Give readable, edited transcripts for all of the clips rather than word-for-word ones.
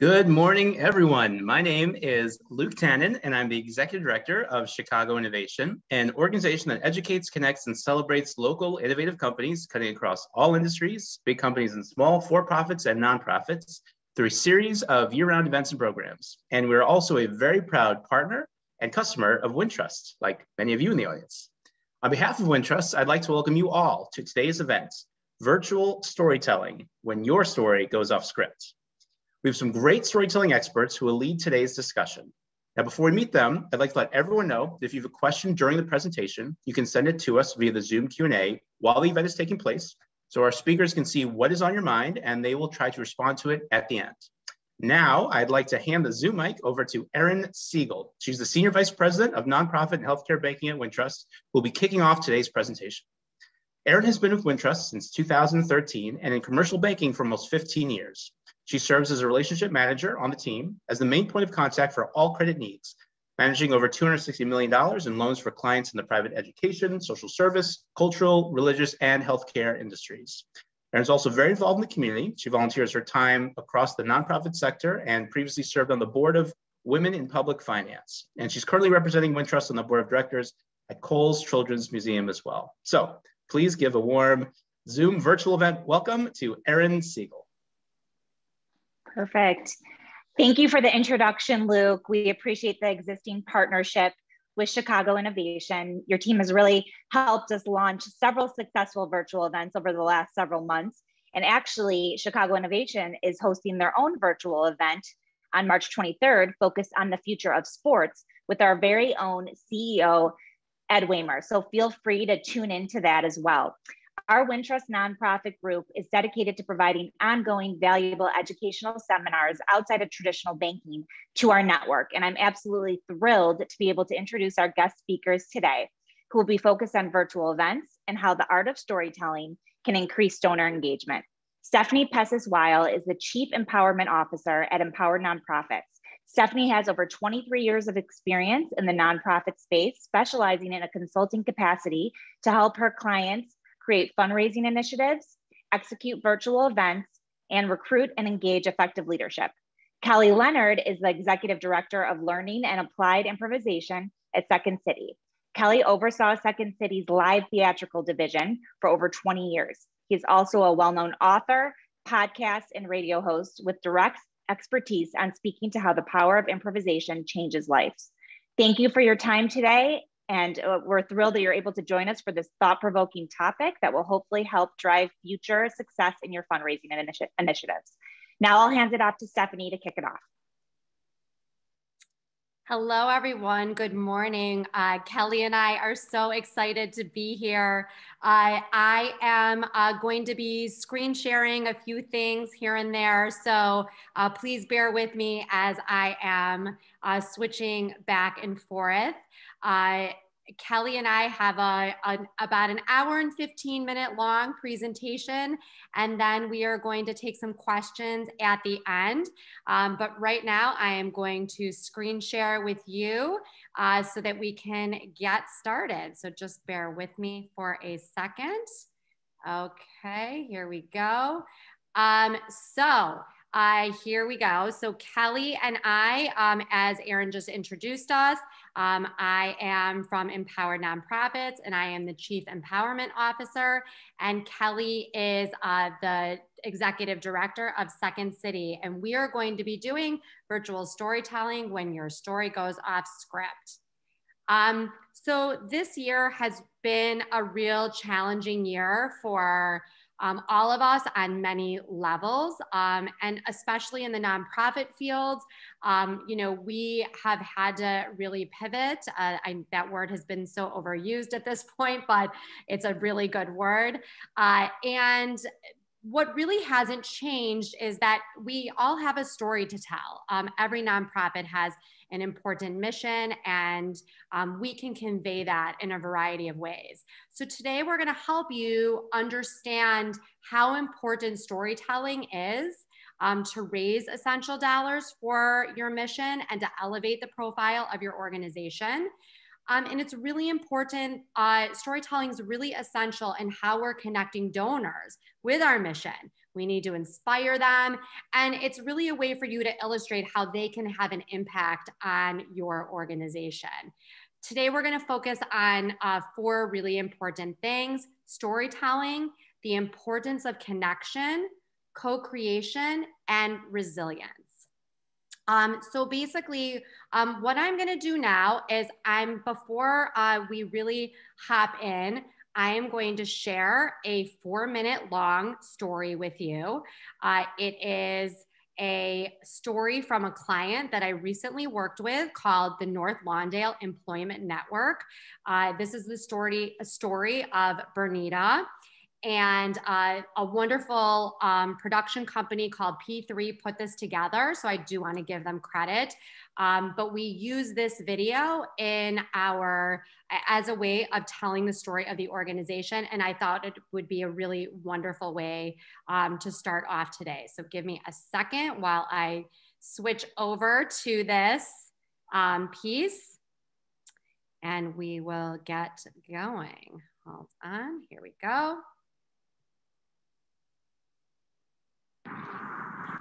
Good morning, everyone. My name is Luke Tannen, and I'm the Executive Director of Chicago Innovation, an organization that educates, connects, and celebrates local innovative companies cutting across all industries, big companies and small, for-profits and nonprofits, through a series of year-round events and programs. And we're also a very proud partner and customer of Wintrust, like many of you in the audience. On behalf of Wintrust, I'd like to welcome you all to today's event, Virtual Storytelling, when your story goes off script. We have some great storytelling experts who will lead today's discussion. Now, before we meet them, I'd like to let everyone know that if you have a question during the presentation, you can send it to us via the Zoom Q&A while the event is taking place, so our speakers can see what is on your mind and they will try to respond to it at the end. Now, I'd like to hand the Zoom mic over to Erin Siegel. She's the Senior Vice President of Nonprofit and Healthcare Banking at Wintrust, who will be kicking off today's presentation. Erin has been with Wintrust since 2013 and in commercial banking for almost 15 years. She serves as a relationship manager on the team as the main point of contact for all credit needs, managing over $260 million in loans for clients in the private education, social service, cultural, religious, and healthcare industries. Erin's also very involved in the community. She volunteers her time across the nonprofit sector and previously served on the board of Women in Public Finance. And she's currently representing Wintrust on the board of directors at Cole's Children's Museum as well. So please give a warm Zoom virtual event welcome to Erin Siegel. Perfect. Thank you for the introduction, Luke. We appreciate the existing partnership with Chicago Innovation. Your team has really helped us launch several successful virtual events over the last several months. And actually, Chicago Innovation is hosting their own virtual event on March 23rd, focused on the future of sports with our very own CEO, Ed Waymer. So feel free to tune into that as well. Our Wintrust nonprofit group is dedicated to providing ongoing valuable educational seminars outside of traditional banking to our network. And I'm absolutely thrilled to be able to introduce our guest speakers today, who will be focused on virtual events and how the art of storytelling can increase donor engagement. Stefanie Pessis Weil is the Chief Empowerment Officer at Empowered Nonprofits. Stefanie has over 23 years of experience in the nonprofit space, specializing in a consulting capacity to help her clients create fundraising initiatives, execute virtual events, and recruit and engage effective leadership. Kelly Leonard is the Executive Director of Learning and Applied Improvisation at Second City. Kelly oversaw Second City's live theatrical division for over 20 years. He's also a well-known author, podcast, and radio host with direct expertise on speaking to how the power of improvisation changes lives. Thank you for your time today. And we're thrilled that you're able to join us for this thought-provoking topic that will hopefully help drive future success in your fundraising initiatives. Now I'll hand it off to Stefanie to kick it off. Hello, everyone. Good morning. Kelly and I are so excited to be here. I am going to be screen sharing a few things here and there. So please bear with me as I am switching back and forth. Kelly and I have about an hour and 15-minute long presentation, and then we are going to take some questions at the end. But right now I am going to screen share with you so that we can get started. So just bear with me for a second. Okay, here we go. Here we go. So Kelly and I, as Erin just introduced us, I am from Empowered Nonprofits and I am the Chief Empowerment Officer. And Kelly is the Executive Director of Second City. And we are going to be doing virtual storytelling when your story goes off script. So this year has been a real challenging year for all of us on many levels, and especially in the nonprofit fields. We have had to really pivot. That word has been so overused at this point, but it's a really good word. And what really hasn't changed is that we all have a story to tell. Every nonprofit has an important mission, and we can convey that in a variety of ways. So today we're gonna help you understand how important storytelling is to raise essential dollars for your mission and to elevate the profile of your organization. And it's really important. Storytelling is really essential in how we're connecting donors with our mission, We need to inspire them. And it's really a way for you to illustrate how they can have an impact on your organization. Today, we're going to focus on 4 really important things: storytelling, the importance of connection, co-creation, and resilience. So basically, what I'm going to do now is before we really hop in, I am going to share a 4-minute long story with you. It is a story from a client that I recently worked with called the North Lawndale Employment Network. This is a story of Bernita, and a wonderful production company called P3 put this together. So I do want to give them credit. But we use this video as a way of telling the story of the organization. And I thought it would be a really wonderful way to start off today. So give me a second while I switch over to this piece, and we will get going. Hold on, here we go.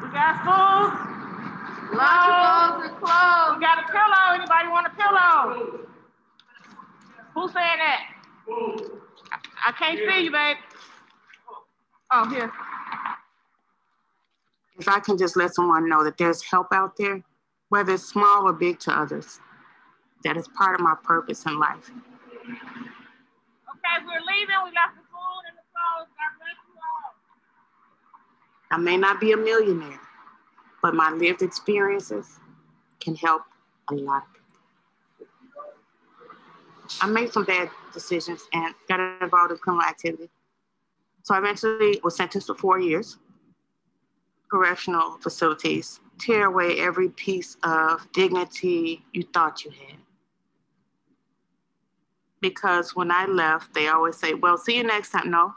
We got food, lunchables, and clothes. We got a pillow. Anybody want a pillow? Who's saying that? I can't see you, babe. Oh, here. If I can just let someone know that there's help out there, whether it's small or big to others, that is part of my purpose in life. Okay, we're leaving. We left the food and the clothes. God bless you all. I may not be a millionaire, but my lived experiences can help a lot of people. I made some bad decisions and got involved in criminal activity. So I eventually was sentenced to 4 years. Correctional facilities tear away every piece of dignity you thought you had. Because when I left, they always say, well, see you next time. No,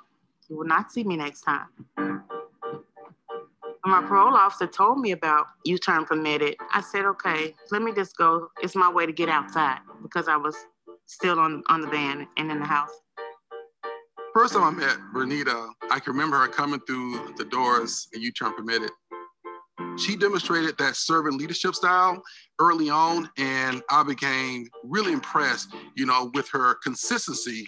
you will not see me next time. When my parole officer told me about U-turn permitted, I said, okay, let me just go. It's my way to get outside, because I was still on the van and in the house. First time I met Bernita, I can remember her coming through the doors and U-turn permitted. She demonstrated that servant leadership style early on, and I became really impressed, with her consistency.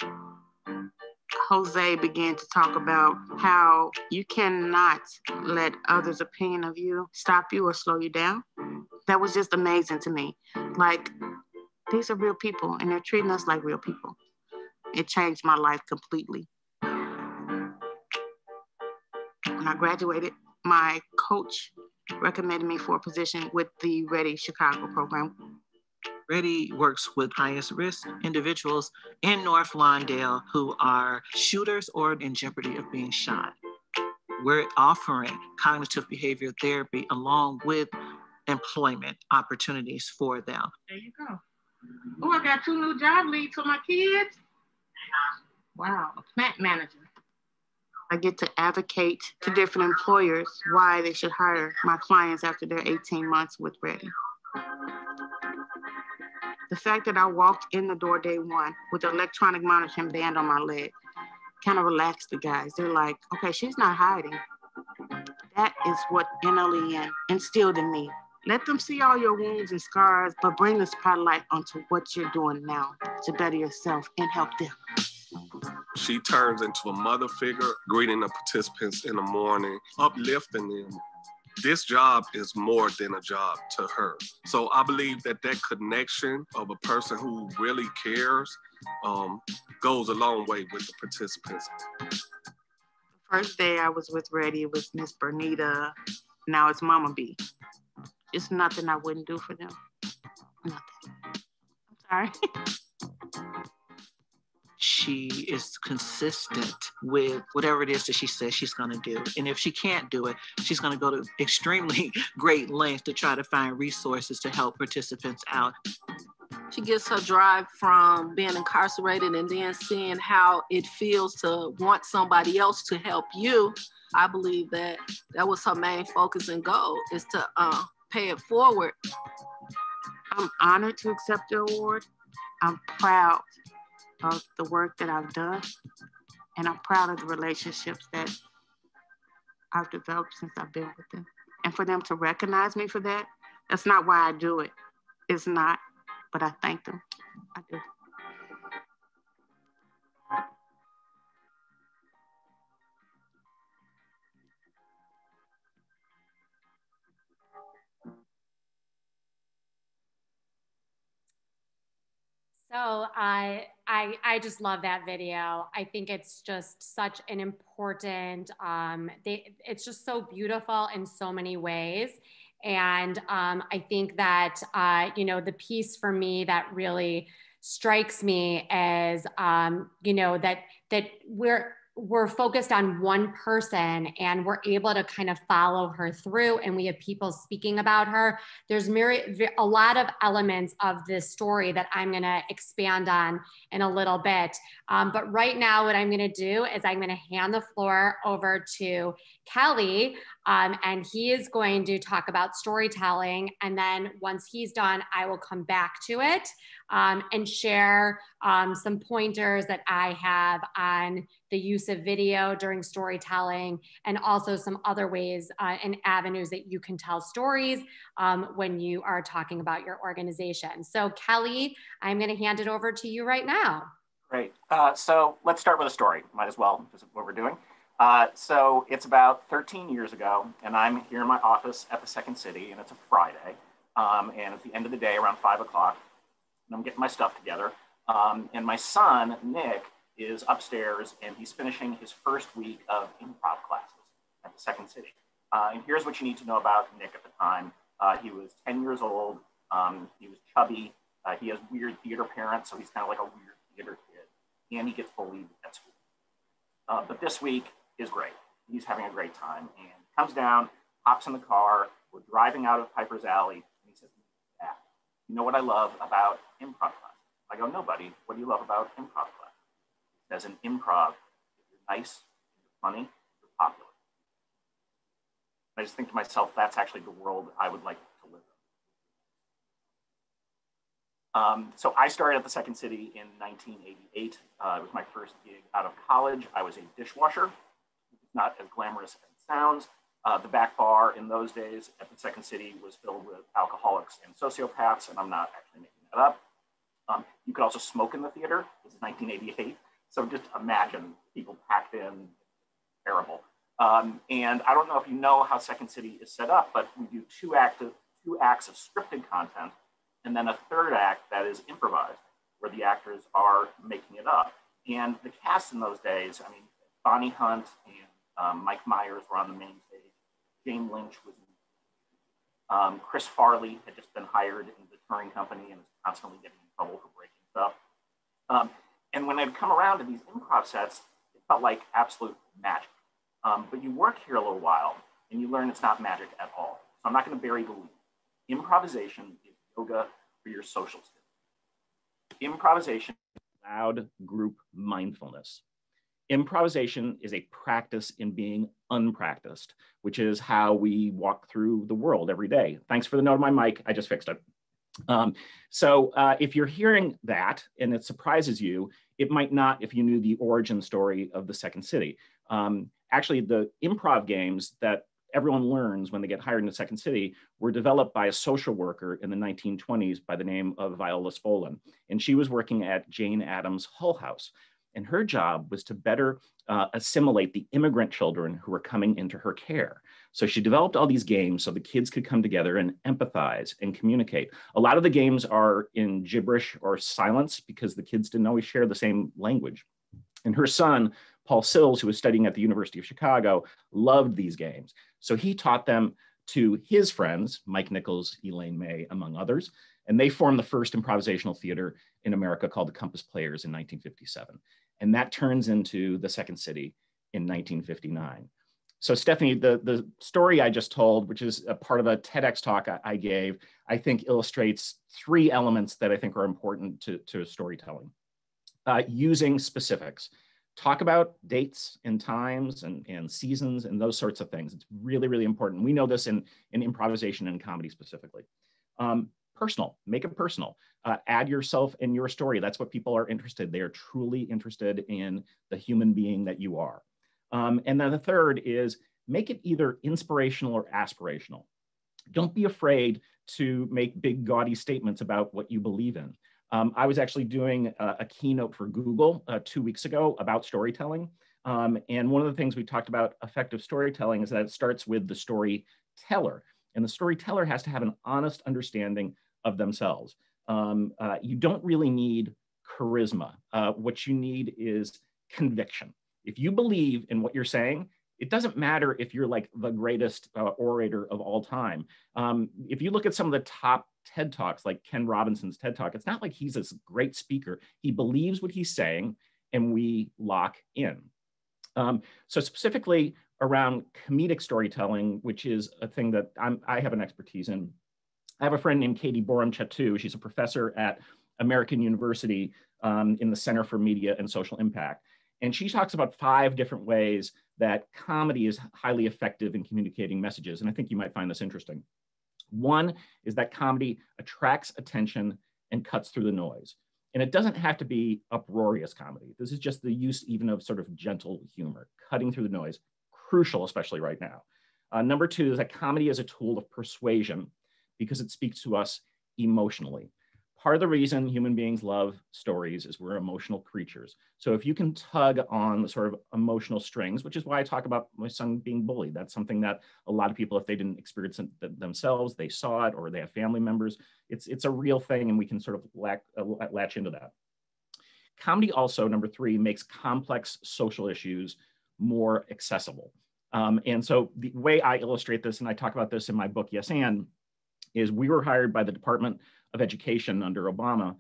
Jose began to talk about how you cannot let others' opinion of you stop you or slow you down. That was just amazing to me. Like, these are real people, and they're treating us like real people. It changed my life completely. When I graduated, my coach recommended me for a position with the Ready Chicago program. Ready works with highest risk individuals in North Lawndale who are shooters or in jeopardy of being shot. We're offering cognitive behavior therapy along with employment opportunities for them. There you go. Oh, I got 2 new job leads for my kids. Wow, a plant manager. I get to advocate to different employers why they should hire my clients after their 18 months with Ready. The fact that I walked in the door day 1 with the electronic monitoring band on my leg kind of relaxed the guys. They're like, okay, she's not hiding. That is what NLEN instilled in me. Let them see all your wounds and scars, but bring the spotlight onto what you're doing now to better yourself and help them. She turns into a mother figure, greeting the participants in the morning, uplifting them. This job is more than a job to her. So I believe that connection of a person who really cares goes a long way with the participants. The first day I was with Ready, it was Miss Bernita. Now it's Mama B. It's nothing I wouldn't do for them. Nothing. I'm sorry. She is consistent with whatever it is that she says she's going to do. And if she can't do it, she's going to go to extremely great lengths to try to find resources to help participants out. She gets her drive from being incarcerated and then seeing how it feels to want somebody else to help you. I believe that was her main focus and goal, is to pay it forward. I'm honored to accept the award. I'm proud of the work that I've done, and I'm proud of the relationships that I've developed since I've been with them. And for them to recognize me for that, that's not why I do it. It's not, but I thank them. I do. So I just love that video. I think it's just such an important, it's just so beautiful in so many ways. And I think that, you know, the piece for me that really strikes me is, you know, that we're focused on one person and we're able to kind of follow her through, and we have people speaking about her. There's a lot of elements of this story that I'm going to expand on in a little bit. But right now, what I'm going to do is I'm going to hand the floor over to Kelly, and he is going to talk about storytelling. And then once he's done, I will come back to it and share some pointers that I have on the use of video during storytelling, and also some other ways and avenues that you can tell stories when you are talking about your organization. So Kelly, I'm going to hand it over to you right now. Great. So let's start with a story. Might as well, this is what we're doing. So it's about 13 years ago, and I'm here in my office at the Second City, and it's a Friday. And at the end of the day, around 5 o'clock, and I'm getting my stuff together. And my son, Nick, is upstairs, and he's finishing his first week of improv classes at the Second City. And here's what you need to know about Nick at the time. He was 10 years old. He was chubby. He has weird theater parents, so he's kind of like a weird theater kid, and he gets bullied at school. But this week is great. He's having a great time, and comes down, hops in the car. We're driving out of Piper's Alley, and he says, "Dad, you know what I love about improv class?" I go, "No, buddy. What do you love about improv class?" He says, "In improv, if you're nice, you're funny, you're popular." I just think to myself, that's actually the world I would like to live in. So I started at the Second City in 1988. It was my first gig out of college. I was a dishwasher. It's not as glamorous as it sounds. The back bar in those days at the Second City was filled with alcoholics and sociopaths, and I'm not actually making that up. You could also smoke in the theater. This is 1988. So just imagine people packed in, terrible. And I don't know if you know how Second City is set up, but we do two acts of scripted content, and then a third act that is improvised, where the actors are making it up. And the cast in those days, I mean, Bonnie Hunt and Mike Myers were on the main stage. Jane Lynch was in. Chris Farley had just been hired in the touring company and was constantly getting in trouble for breaking stuff. And when I'd come around to these improv sets, it felt like absolute magic. But you work here a little while and you learn it's not magic at all. So I'm not going to bury the lead. Improvisation is yoga for your social skills. Improvisation is loud group mindfulness. Improvisation is a practice in being unpracticed, which is how we walk through the world every day. Thanks for the note on my mic. I just fixed it. So if you're hearing that and it surprises you, it might not if you knew the origin story of the Second City. Actually, the improv games that everyone learns when they get hired in the Second City were developed by a social worker in the 1920s by the name of Weil, and she was working at Jane Addams' Hull House. And her job was to better assimilate the immigrant children who were coming into her care. So she developed all these games so the kids could come together and empathize and communicate. A lot of the games are in gibberish or silence because the kids didn't always share the same language. And her son, Paul Sills, who was studying at the University of Chicago, loved these games. So he taught them to his friends, Mike Nichols, Elaine May, among others, and they formed the first improvisational theater in America called the Compass Players in 1957. And that turns into the Second City in 1959. So Stefanie, the story I just told, which is a part of a TEDx talk I gave, I think illustrates three elements that I think are important to storytelling. Using specifics. Talk about dates and times and seasons and those sorts of things. It's really, really important. We know this in improvisation and comedy specifically. Personal, make it personal. Add yourself in your story. That's what people are interested. They are truly interested in the human being that you are. And then the third is make it either inspirational or aspirational. Don't be afraid to make big, gaudy statements about what you believe in. I was actually doing a keynote for Google 2 weeks ago about storytelling. And one of the things we talked about effective storytelling is that it starts with the storyteller. And the storyteller has to have an honest understanding of themselves. You don't really need charisma. What you need is conviction. If you believe in what you're saying, it doesn't matter if you're like the greatest orator of all time. If you look at some of the top TED Talks, like Ken Robinson's TED Talk, it's not like he's this great speaker. He believes what he's saying, and we lock in. So specifically around comedic storytelling, which is a thing that I have an expertise in. I have a friend named Katie Borum-Chatu. She's a professor at American University in the Center for Media and Social Impact. And she talks about 5 different ways that comedy is highly effective in communicating messages. And I think you might find this interesting. One is that comedy attracts attention and cuts through the noise. And it doesn't have to be uproarious comedy. This is just the use even of sort of gentle humor, cutting through the noise, crucial, especially right now. Number 2 is that comedy is a tool of persuasion because it speaks to us emotionally. Part of the reason human beings love stories is we're emotional creatures. So if you can tug on the sort of emotional strings, which is why I talk about my son being bullied. That's something that a lot of people, if they didn't experience it themselves, they saw it or they have family members. It's a real thing, and we can sort of latch into that. Comedy also, number 3, makes complex social issues more accessible. And so the way I illustrate this, and I talk about this in my book, Yes And, is we were hired by the Department of Education under Obama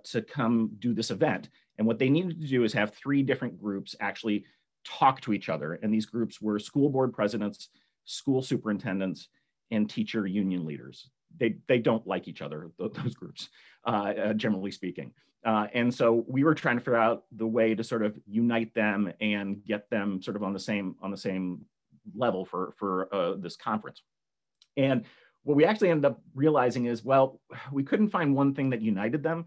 to come do this event. And what they needed to do is have 3 different groups actually talk to each other. And these groups were school board presidents, school superintendents, and teacher union leaders. They don't like each other, those groups, generally speaking. And so we were trying to figure out the way to sort of unite them and get them sort of on the same level for this conference. And what we actually ended up realizing is, well, we couldn't find one thing that united them,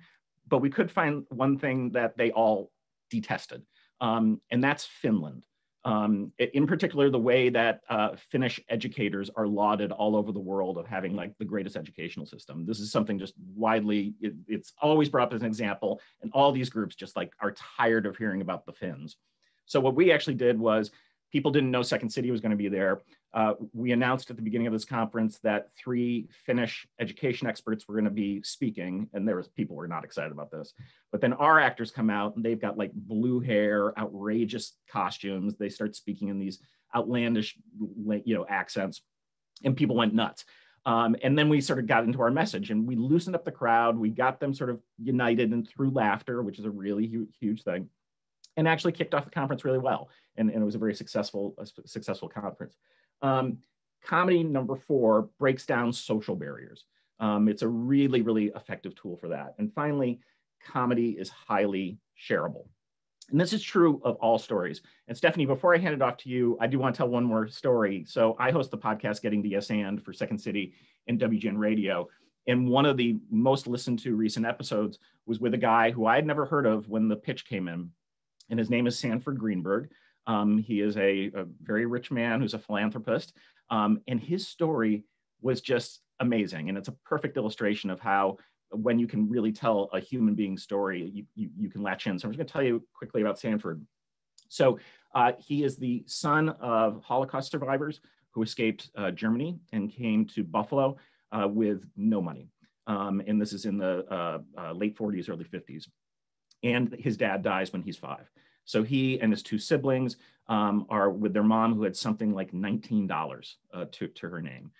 but we could find one thing that they all detested, and that's Finland. In particular, the way that Finnish educators are lauded all over the world of having like the greatest educational system. This is something just widely, it's always brought up as an example, and all these groups just like are tired of hearing about the Finns. So what we actually did was, people didn't know Second City was going to be there. We announced at the beginning of this conference that 3 Finnish education experts were going to be speaking, and people were not excited about this. But then our actors come out, and they've got like blue hair, outrageous costumes. They start speaking in these outlandish, accents, and people went nuts. And then we sort of got into our message, and we loosened up the crowd. We got them sort of united and through laughter, which is a really huge thing, and actually kicked off the conference really well. And it was a very successful conference. Comedy, number 4, breaks down social barriers. It's a really effective tool for that. And finally, comedy is highly shareable. And this is true of all stories. And Stefanie, before I hand it off to you, I do want to tell one more story. So I host the podcast Getting to Yes And for Second City and WGN Radio. And one of the most listened to recent episodes was with a guy who I had never heard of when the pitch came in. And his name is Sanford Greenberg. He is a very rich man who's a philanthropist. And his story was just amazing. And it's a perfect illustration of how, when you can really tell a human being's story, you can latch in. So I'm just going to tell you quickly about Sanford. So he is the son of Holocaust survivors who escaped Germany and came to Buffalo with no money. And this is in the late 40s, early 50s. And his dad dies when he's 5. So he and his 2 siblings are with their mom, who had something like $19 to her name.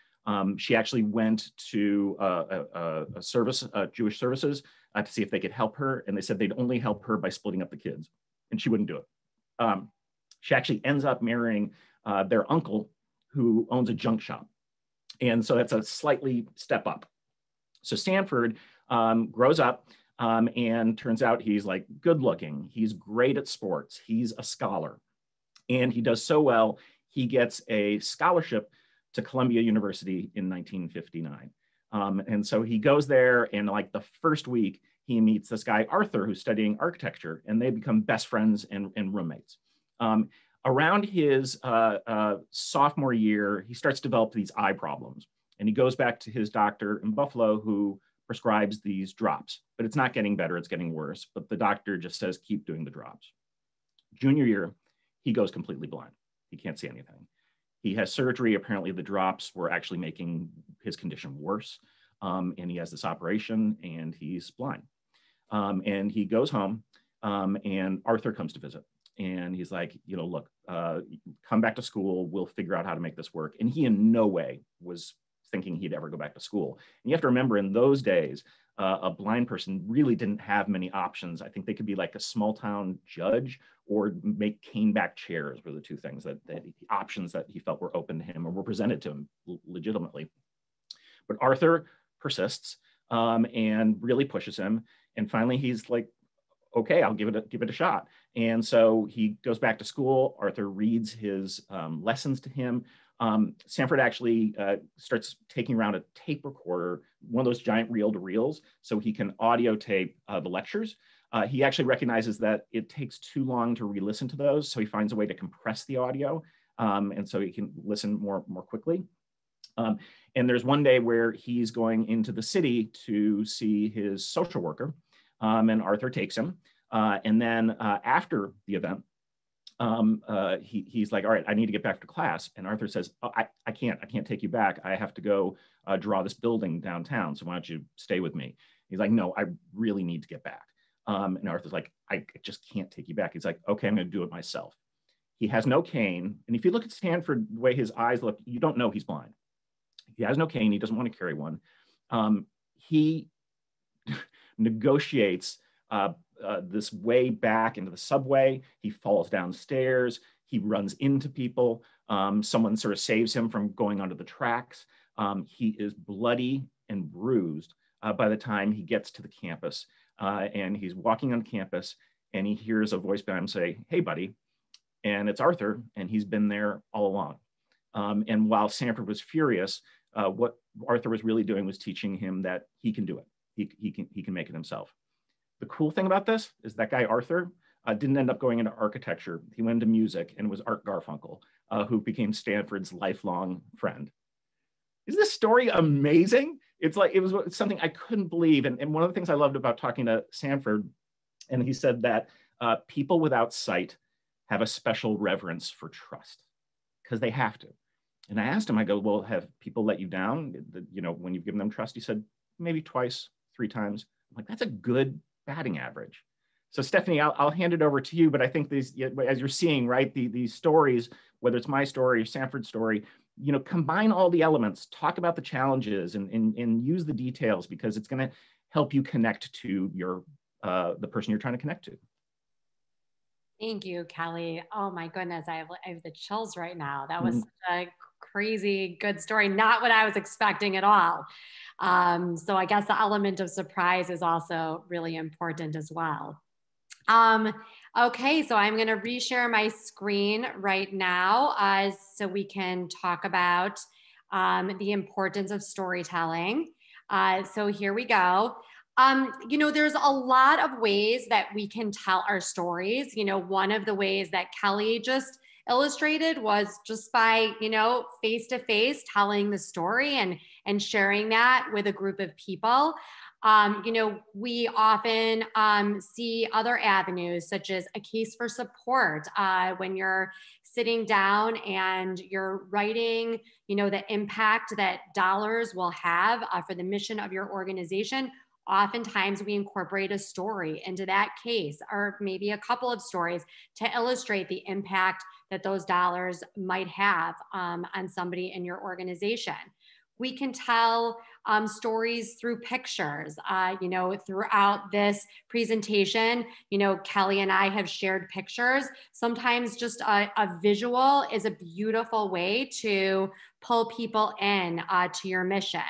She actually went to a service, Jewish services, to see if they could help her. And they said they'd only help her by splitting up the kids. And she wouldn't do it. She actually ends up marrying their uncle, who owns a junk shop. And so that's a slightly step up. So Sanford grows up. And turns out he's like good looking. He's great at sports. He's a scholar. And he does so well, he gets a scholarship to Columbia University in 1959. And so he goes there, and like the first week, he meets this guy, Arthur, who's studying architecture, and they become best friends and roommates. Around his sophomore year, he starts to develop these eye problems. And he goes back to his doctor in Buffalo who prescribes these drops. But it's not getting better, it's getting worse. But the doctor just says, keep doing the drops. Junior year, he goes completely blind. He can't see anything. He has surgery. Apparently the drops were actually making his condition worse. And he has this operation and he's blind. And he goes home and Arthur comes to visit. And he's like, you know, look, come back to school. We'll figure out how to make this work. And he in no way was thinking he'd ever go back to school. And you have to remember in those days, a blind person really didn't have many options. I think they could be like a small town judge or make caneback chairs were the two things that the options that he felt were open to him or were presented to him legitimately. But Arthur persists and really pushes him. And finally, he's like, okay, I'll give it a shot. And so he goes back to school. Arthur reads his lessons to him. Sanford actually starts taking around a tape recorder, one of those giant reel-to-reels, so he can audio tape the lectures. He actually recognizes that it takes too long to re-listen to those, so he finds a way to compress the audio, and so he can listen more quickly. And there's one day where he's going into the city to see his social worker, and Arthur takes him. And then after the event, he's like, all right, I need to get back to class. And Arthur says, oh, I can't take you back. I have to go draw this building downtown. So why don't you stay with me? He's like, no, I really need to get back. And Arthur's like, I just can't take you back. He's like, okay, I'm going to do it myself. He has no cane. And if you look at Stanford, the way his eyes look, you don't know he's blind. He has no cane. He doesn't want to carry one. He negotiates this way back into the subway. He falls downstairs. He runs into people. Someone sort of saves him from going onto the tracks. He is bloody and bruised by the time he gets to the campus. And he's walking on campus and he hears a voice behind him say, hey, buddy. And it's Arthur, and he's been there all along. And while Sanford was furious, what Arthur was really doing was teaching him that he can do it. He can make it himself. The cool thing about this is that guy Arthur didn't end up going into architecture. He went into music, and it was Art Garfunkel, who became Stanford's lifelong friend. Isn't this story amazing? It's like, it was something I couldn't believe. And one of the things I loved about talking to Sanford, and he said that people without sight have a special reverence for trust because they have to. And I asked him, I go, well, have people let you down? You know, when you've given them trust? He said, maybe twice, 3 times. I'm like, that's a good batting average. So Stefanie, I'll hand it over to you, but I think these, as you're seeing, right, these stories, whether it's my story or Sanford's story, you know, combine all the elements, talk about the challenges and use the details because it's going to help you connect to your, the person you're trying to connect to. Thank you, Kelly. Oh my goodness, I have the chills right now. That was such a crazy good story. Not what I was expecting at all. So I guess the element of surprise is also really important as well. Okay, so I'm going to reshare my screen right now so we can talk about the importance of storytelling. So here we go. You know, there's a lot of ways that we can tell our stories. You know, one of the ways that Kelly just illustrated was just by, you know, face-to-face telling the story and sharing that with a group of people. You know, we often see other avenues such as a case for support when you're sitting down and you're writing, you know, the impact that dollars will have for the mission of your organization. Oftentimes we incorporate a story into that case, or maybe a couple of stories to illustrate the impact that those dollars might have on somebody in your organization. We can tell stories through pictures. You know, throughout this presentation, you know, Kelly and I have shared pictures. Sometimes just a visual is a beautiful way to pull people in to your mission.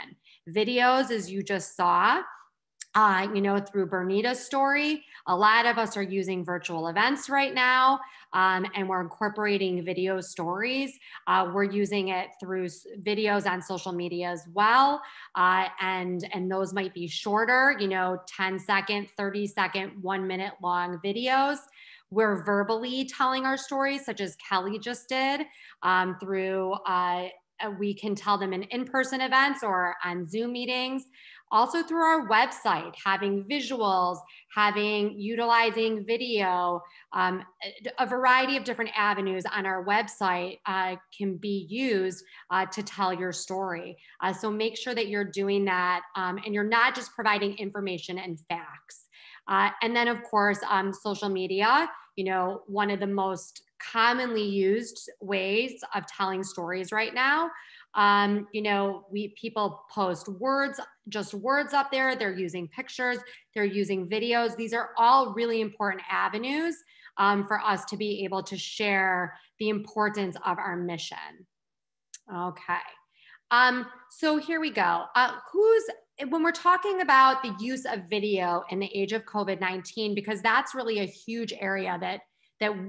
Videos, as you just saw, you know, through Bernita's story. A lot of us are using virtual events right now, and we're incorporating video stories. We're using it through videos on social media as well. And those might be shorter, you know, 10-second, 30-second, 1-minute long videos. we're verbally telling our stories, such as Kelly just did, we can tell them in in-person events or on Zoom meetings. Also through our website, having visuals, utilizing video, a variety of different avenues on our website can be used to tell your story. So make sure that you're doing that and you're not just providing information and facts. And then of course, social media, one of the most commonly used ways of telling stories right now. People post just words up there. They're using pictures, they're using videos. These are all really important avenues for us to be able to share the importance of our mission. Okay. So here we go. When we're talking about the use of video in the age of COVID-19, because that's really a huge area that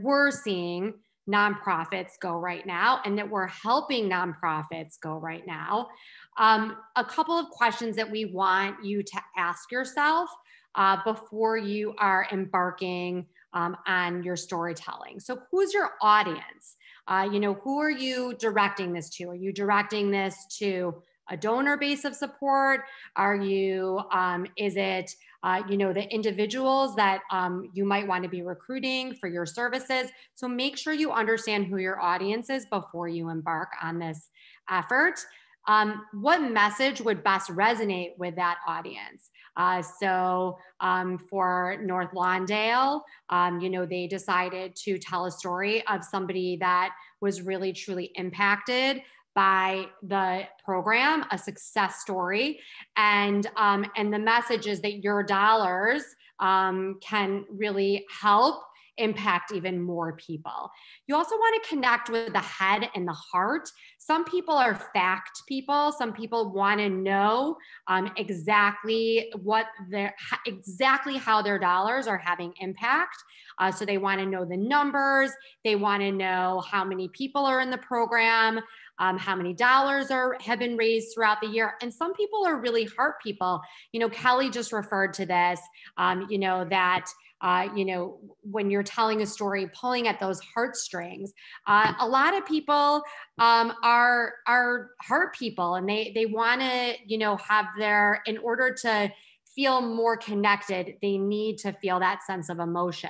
we're seeing nonprofits go right now, and that we're helping nonprofits go right now. A couple of questions that we want you to ask yourself before you are embarking on your storytelling. So who's your audience? Who are you directing this to? Are you directing this to a donor base of support? Are you, is it, the individuals that you might want to be recruiting for your services? So make sure you understand who your audience is before you embark on this effort. What message would best resonate with that audience? For North Lawndale, they decided to tell a story of somebody that was really truly impacted by the program, a success story. And the message is that your dollars can really help impact even more people. You also want to connect with the head and the heart. Some people are fact people. Some people want to know exactly how their dollars are having impact. So they want to know the numbers. They want to know how many people are in the program, how many dollars have been raised throughout the year. And some people are really heart people. Kelly just referred to this, when you're telling a story, pulling at those heartstrings. A lot of people are heart people, and they want to, in order to feel more connected, they need to feel that sense of emotion.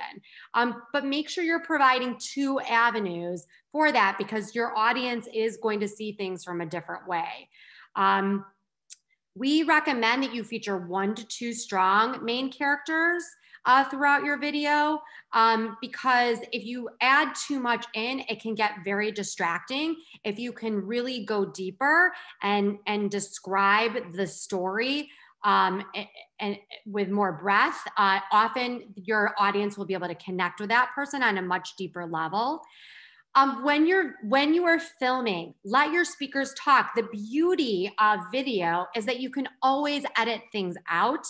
But make sure you're providing two avenues for that, because your audience is going to see things from a different way. We recommend that you feature 1 to 2 strong main characters throughout your video, because if you add too much in, it can get very distracting. If you can really go deeper and describe the story and with more breadth, often your audience will be able to connect with that person on a much deeper level. When you are filming, let your speakers talk. The beauty of video is that you can always edit things out.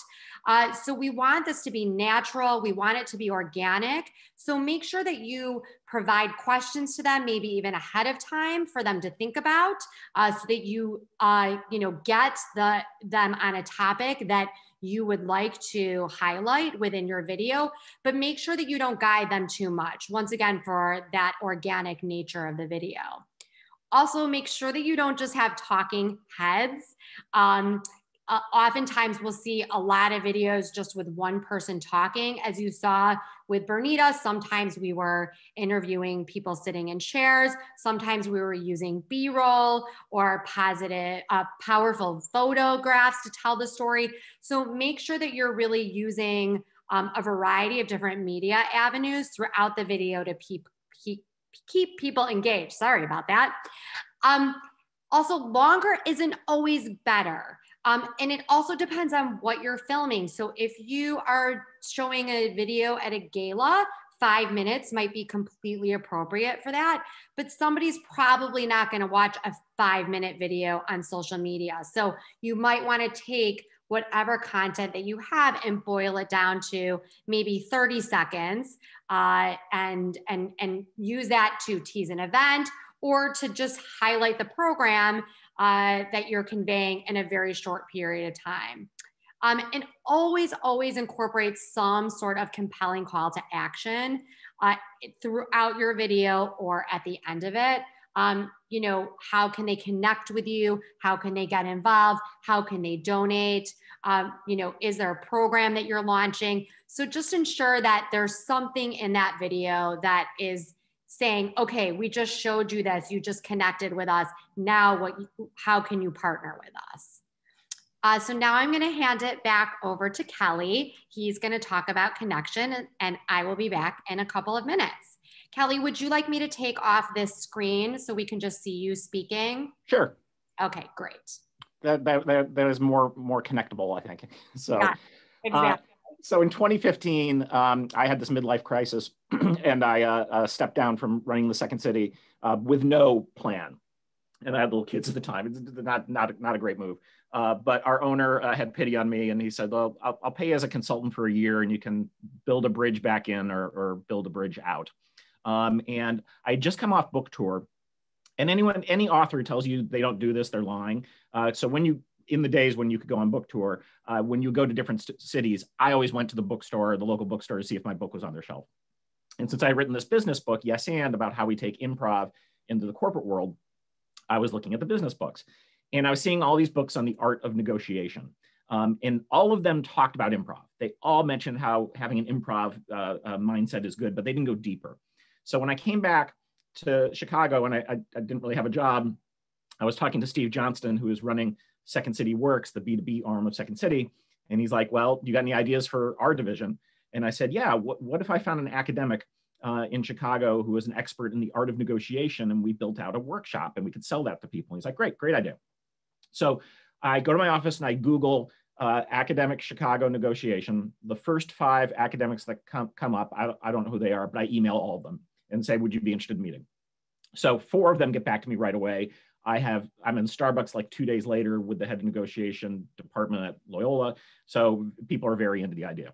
So we want this to be natural. We want it to be organic. So make sure that you provide questions to them, maybe even ahead of time for them to think about, so that you, get them on a topic that you would like to highlight within your video, but make sure that you don't guide them too much. Once again, for that organic nature of the video. Also, make sure that you don't just have talking heads. Oftentimes we'll see a lot of videos just with one person talking. As you saw with Bernita, sometimes we were interviewing people sitting in chairs. Sometimes we were using B-roll or powerful photographs to tell the story. So make sure that you're really using a variety of different media avenues throughout the video to keep people engaged. Sorry about that. Also, longer isn't always better. And it also depends on what you're filming. So if you are showing a video at a gala, 5 minutes might be completely appropriate for that, but somebody's probably not going to watch a 5-minute video on social media. So you might want to take whatever content that you have and boil it down to maybe 30 seconds and use that to tease an event or to just highlight the program that you're conveying in a very short period of time. And always incorporate some sort of compelling call to action. throughout your video or at the end of it. You know, how can they connect with you? How can they get involved? How can they donate? You know, is there a program that you're launching? So just ensure that there's something in that video that is saying, okay, we just showed you this, you just connected with us. Now how can you partner with us? So now I'm going to hand it back over to Kelly. He's going to talk about connection, and I will be back in a couple of minutes. Kelly, would you like me to take off this screen so we can just see you speaking? Sure. Okay, great. That is more connectable, I think. So, yeah, exactly. So in 2015, I had this midlife crisis, and I stepped down from running the second city with no plan. And I had little kids at the time. It's not a great move. But our owner had pity on me, and he said, well, I'll pay you as a consultant for a year, and you can build a bridge back in or build a bridge out. And I had just come off book tour. And any author who tells you they don't do this, they're lying. So in the days when you could go on book tour, when you go to different cities, I always went to the bookstore, the local bookstore, to see if my book was on their shelf. And since I had written this business book, Yes and, about how we take improv into the corporate world, I was looking at the business books. And I was seeing all these books on the art of negotiation. And all of them talked about improv. They all mentioned how having an improv mindset is good, but they didn't go deeper. So when I came back to Chicago and I didn't really have a job, I was talking to Steve Johnston, who is running Second City Works, the B2B arm of Second City. And he's like, well, you got any ideas for our division? And I said, yeah, what if I found an academic in Chicago who was an expert in the art of negotiation, and we built out a workshop and we could sell that to people? And he's like, great idea. So I go to my office and I Google academic Chicago negotiation. The first 5 academics that come up, I don't know who they are, but I email all of them and say, would you be interested in meeting? So 4 of them get back to me right away. I'm in Starbucks like 2 days later with the head of negotiation department at Loyola. So people are very into the idea.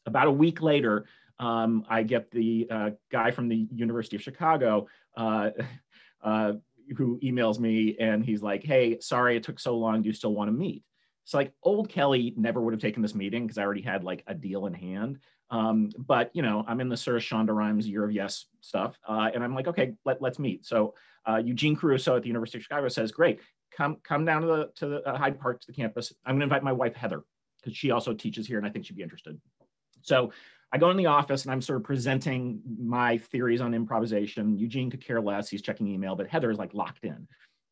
About a week later, I get the guy from the University of Chicago who emails me, and he's like, hey, sorry it took so long. Do you still want to meet? So like old Kelly never would have taken this meeting because I already had like a deal in hand. But you know, I'm in the sort of Shonda Rhimes Year of Yes stuff. And I'm like, okay, let's meet. So Eugene Caruso at the University of Chicago says, great, come down to the Hyde Park, to the campus. I'm gonna invite my wife, Heather, because she also teaches here and I think she'd be interested. So I go in the office and I'm sort of presenting my theories on improvisation. Eugene could care less, he's checking email, but Heather is like locked in.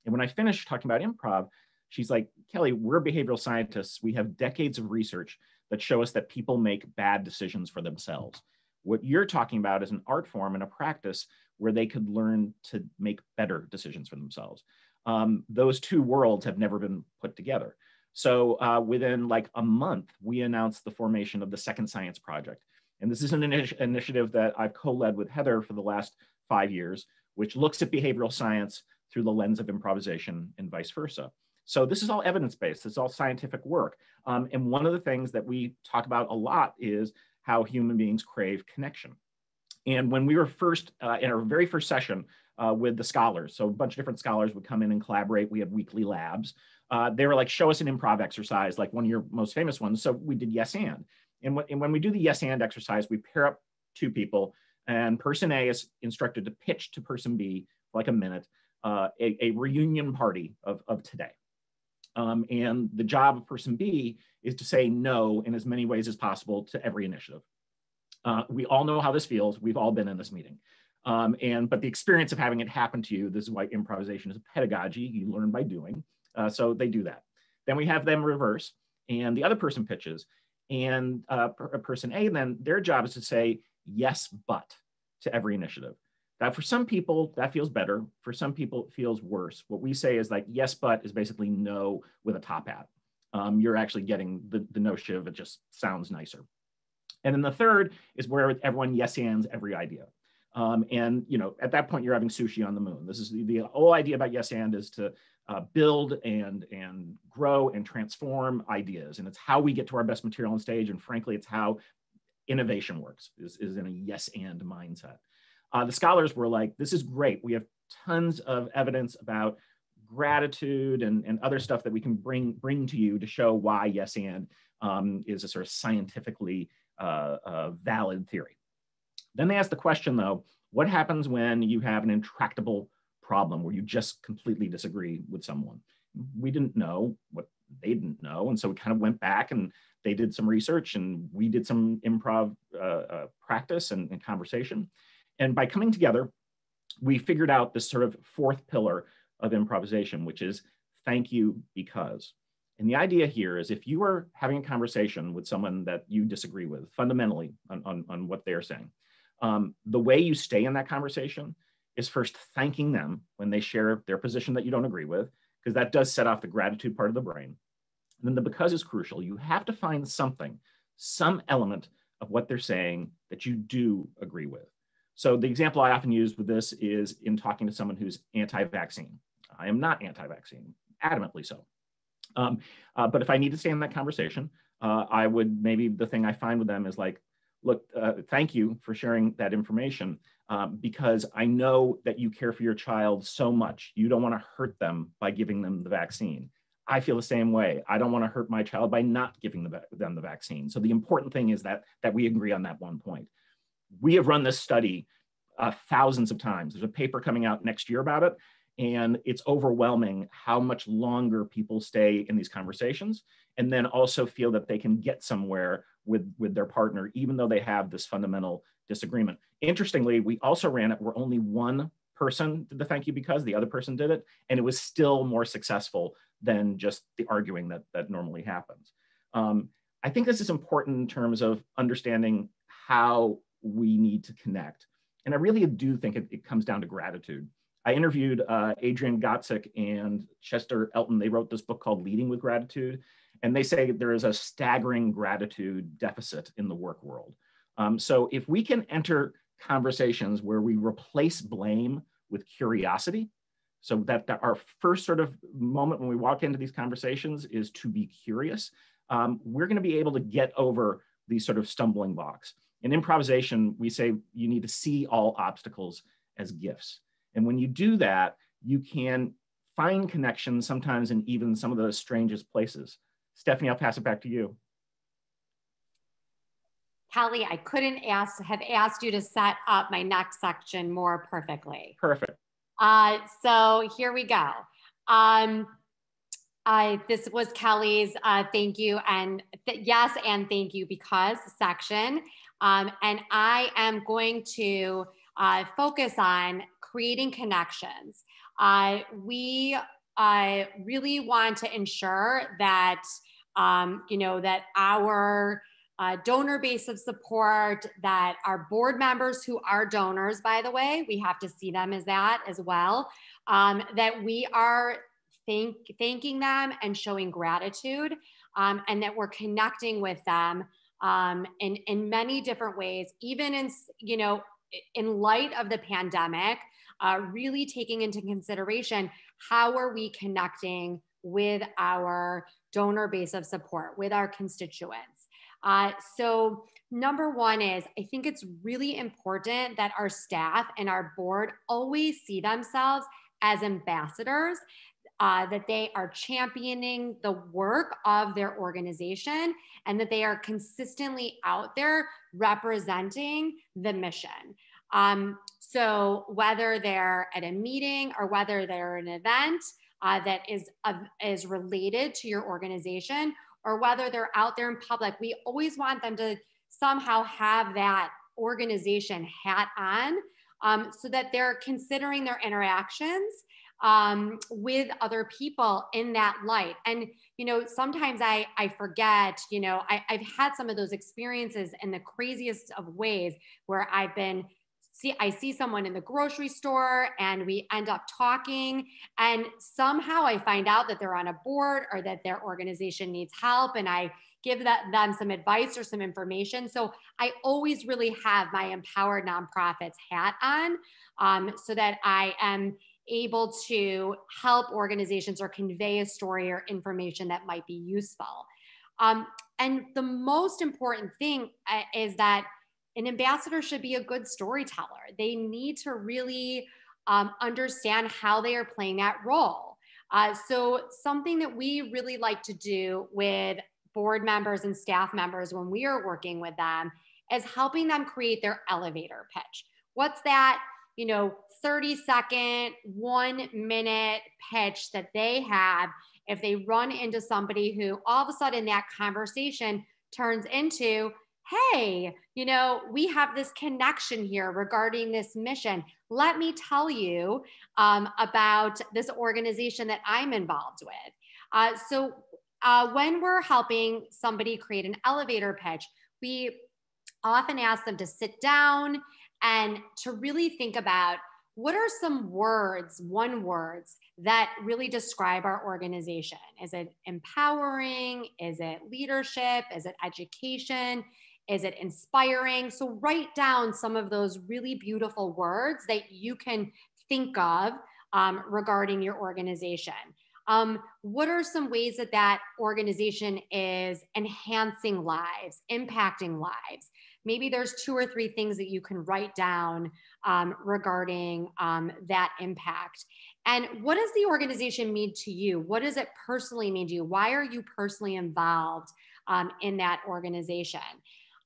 And when I finished talking about improv, she's like, Kelly, we're behavioral scientists. We have decades of research that show us that people make bad decisions for themselves. What you're talking about is an art form and a practice where they could learn to make better decisions for themselves. Those two worlds have never been put together. So within like a month, we announced the formation of the Second Science Project. And this is an initiative that I've co-led with Heather for the last 5 years, which looks at behavioral science through the lens of improvisation and vice versa. So this is all evidence-based, it's all scientific work. And one of the things that we talk about a lot is how human beings crave connection. And when we were first, in our very first session with the scholars, so a bunch of different scholars would come in and collaborate, we had weekly labs. They were like, show us an improv exercise, like one of your most famous ones. So we did yes and. And when we do the yes and exercise, we pair up 2 people, and person A is instructed to pitch to person B for like a minute, a reunion party of today. And the job of person B is to say no in as many ways as possible to every initiative. We all know how this feels. We've all been in this meeting. But the experience of having it happen to you, this is why improvisation is a pedagogy. You learn by doing. So they do that. Then we have them reverse, and the other person pitches. And person A, then their job is to say yes, but to every initiative. Now, for some people, that feels better. For some people, it feels worse. What we say is like, yes, but is basically no with a top hat. You're actually getting the no shiv. It just sounds nicer. And then the third is where everyone yes ands every idea. And you know, at that point, you're having sushi on the moon. This is the whole idea about yes and is to build and grow and transform ideas. And it's how we get to our best material on stage. And frankly, it's how innovation works, is in a yes and mindset. The scholars were like, this is great. We have tons of evidence about gratitude and other stuff that we can bring to you to show why yes and is a sort of scientifically valid theory. Then they asked the question though, what happens when you have an intractable problem where you just completely disagree with someone? We didn't know what they didn't know. And so we kind of went back and they did some research and we did some improv practice and conversation. And by coming together, we figured out this sort of fourth pillar of improvisation, which is thank you because. And the idea here is if you are having a conversation with someone that you disagree with fundamentally on what they're saying, the way you stay in that conversation is first thanking them when they share their position that you don't agree with, because that does set off the gratitude part of the brain. And then the because is crucial. You have to find something, some element of what they're saying that you do agree with. So the example I often use with this is in talking to someone who's anti-vaccine. I am not anti-vaccine, adamantly so. But if I need to stay in that conversation, I would maybe the thing I find with them is like, look, thank you for sharing that information because I know that you care for your child so much. You don't want to hurt them by giving them the vaccine. I feel the same way. I don't want to hurt my child by not giving them the vaccine. So the important thing is that we agree on that one point. We have run this study thousands of times. There's a paper coming out next year about it. And it's overwhelming how much longer people stay in these conversations and then also feel that they can get somewhere with their partner, even though they have this fundamental disagreement. Interestingly, we also ran it where only one person did the thank you because, the other person did it, and it was still more successful than just the arguing that normally happens. I think this is important in terms of understanding how we need to connect. And I really do think it comes down to gratitude. I interviewed Adrian Gotzik and Chester Elton. They wrote this book called Leading with Gratitude. And they say there is a staggering gratitude deficit in the work world. So if we can enter conversations where we replace blame with curiosity, so that our first sort of moment when we walk into these conversations is to be curious, we're going to be able to get over these sort of stumbling blocks. In improvisation, we say you need to see all obstacles as gifts. And when you do that, you can find connections sometimes in even some of the strangest places. Stefanie, I'll pass it back to you. Kelly, I couldn't have asked you to set up my next section more perfectly. Perfect. So here we go. This was Kelly's thank you and yes and thank you because section. And I am going to focus on creating connections. We really want to ensure that, that our donor base of support, that our board members who are donors, by the way, we have to see them as that as well, that we are thanking them and showing gratitude, and that we're connecting with them in many different ways, even in light of the pandemic, really taking into consideration how are we connecting with our donor base of support, with our constituents. So number one is, I think it's really important that our staff and our board always see themselves as ambassadors, that they are championing the work of their organization and that they are consistently out there representing the mission. So whether they're at a meeting or whether they're at an event that is related to your organization, or whether they're out there in public, we always want them to somehow have that organization hat on, so that they're considering their interactions with other people in that light. And, sometimes I forget, I've had some of those experiences in the craziest of ways where I see someone in the grocery store and we end up talking, and somehow I find out that they're on a board or that their organization needs help, and I give them some advice or some information. So I always really have my Empowered Nonprofits hat on, so that I am able to help organizations or convey a story or information that might be useful. And the most important thing is that an ambassador should be a good storyteller. They need to really understand how they are playing that role. So something that we really like to do with board members and staff members when we are working with them is helping them create their elevator pitch. What's that, 30-second, 1-minute pitch that they have if they run into somebody who all of a sudden that conversation turns into, hey, we have this connection here regarding this mission. Let me tell you about this organization that I'm involved with. So when we're helping somebody create an elevator pitch, we often ask them to sit down and to really think about what are some words, one-words, that really describe our organization. Is it empowering? Is it leadership? Is it education? Is it inspiring? So write down some of those really beautiful words that you can think of regarding your organization. What are some ways that that organization is enhancing lives, impacting lives? Maybe there's 2 or 3 things that you can write down regarding that impact. And what does the organization mean to you? What does it personally mean to you? Why are you personally involved in that organization?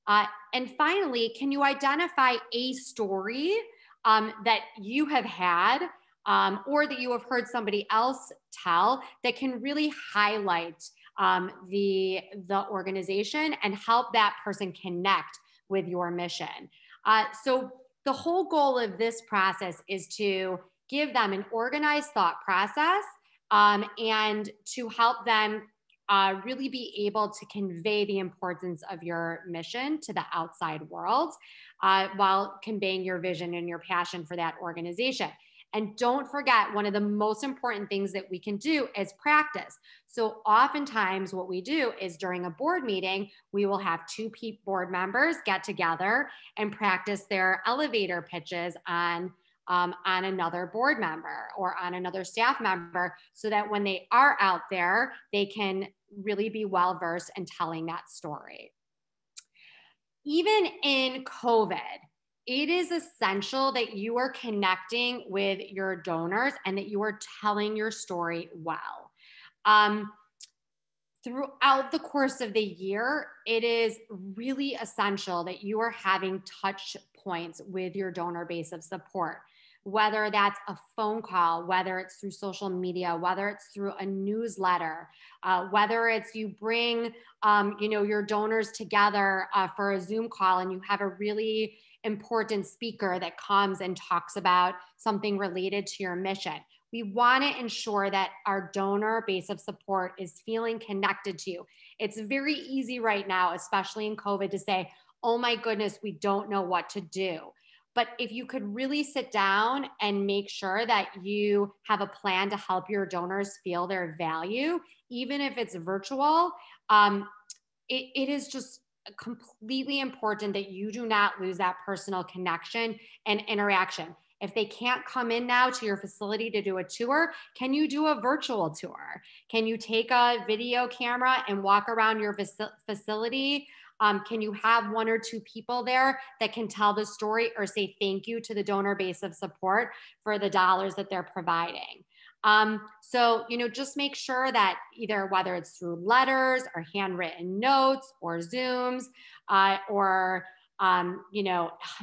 And finally, can you identify a story that you have had or that you have heard somebody else tell that can really highlight the organization and help that person connect with your mission? So the whole goal of this process is to give them an organized thought process and to help them really be able to convey the importance of your mission to the outside world while conveying your vision and your passion for that organization. And don't forget, one of the most important things that we can do is practice. So oftentimes what we do is during a board meeting, we will have 2 board members get together and practice their elevator pitches on another board member or on another staff member, so that when they are out there, they can really be well-versed in telling that story. Even in COVID, it is essential that you are connecting with your donors and that you are telling your story well. Throughout the course of the year, it is really essential that you are having touch points with your donor base of support, whether that's a phone call, whether it's through social media, whether it's through a newsletter, whether it's you bring your donors together for a Zoom call and you have a really important speaker that comes and talks about something related to your mission. We want to ensure that our donor base of support is feeling connected to you. It's very easy right now, especially in COVID, to say, oh my goodness, we don't know what to do. But if you could really sit down and make sure that you have a plan to help your donors feel their value, even if it's virtual, it is just completely important that you do not lose that personal connection and interaction. If they can't come in now to your facility to do a tour, can you do a virtual tour? Can you take a video camera and walk around your facility? Can you have 1 or 2 people there that can tell the story or say thank you to the donor base of support for the dollars that they're providing? So, just make sure that either whether it's through letters or handwritten notes or Zooms or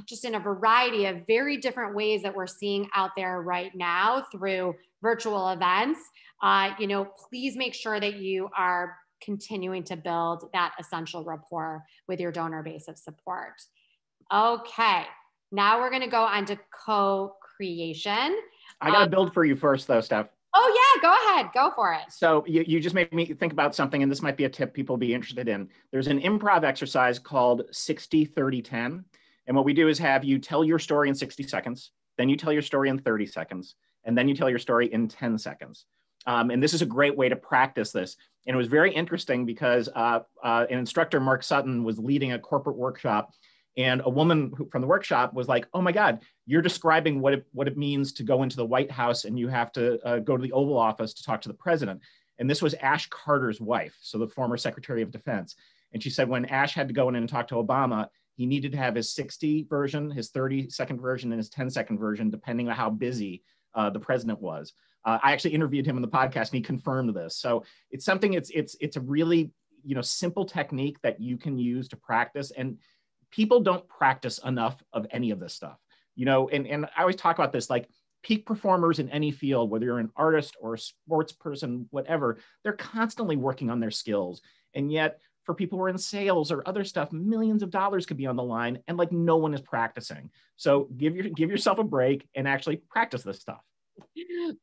just in a variety of very different ways that we're seeing out there right now through virtual events, please make sure that you are continuing to build that essential rapport with your donor base of support. Okay, now we're going to go on to co-creation. I got to build for you first though, Steph. Oh yeah, go ahead, go for it. So you just made me think about something, and this might be a tip people will be interested in. There's an improv exercise called 60-30-10. And what we do is have you tell your story in 60 seconds, then you tell your story in 30 seconds, and then you tell your story in 10 seconds. And this is a great way to practice this. And it was very interesting because an instructor, Mark Sutton, was leading a corporate workshop, and a woman from the workshop was like, oh my God, you're describing what it means to go into the White House and you have to go to the Oval Office to talk to the president. And this was Ash Carter's wife, so the former Secretary of Defense. And she said when Ash had to go in and talk to Obama, he needed to have his 60 version, his 30-second version, and his 10-second version, depending on how busy the president was. I actually interviewed him in the podcast and he confirmed this. So it's something, it's a really simple technique that you can use to practice. And people don't practice enough of any of this stuff, you know, and I always talk about this, like peak performers in any field, whether you're an artist or a sports person, whatever, they're constantly working on their skills. And yet for people who are in sales or other stuff, millions of dollars could be on the line and like no one is practicing. So give yourself a break and actually practice this stuff.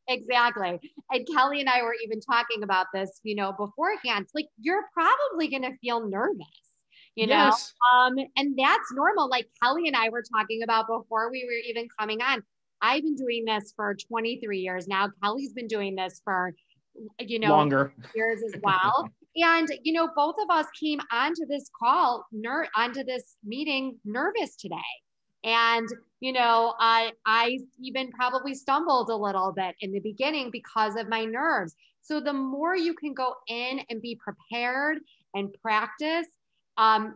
Exactly. And Kelly and I were even talking about this, you know, beforehand. Like, you're probably going to feel nervous, you know, Yes. and that's normal. Like Kelly and I were talking about before we were even coming on. I've been doing this for 23 years now. Kelly's been doing this for, you know, longer years as well. And, you know, both of us came onto this call, onto this meeting nervous today. And, you know, I even probably stumbled a little bit in the beginning because of my nerves. So the more you can go in and be prepared and practice,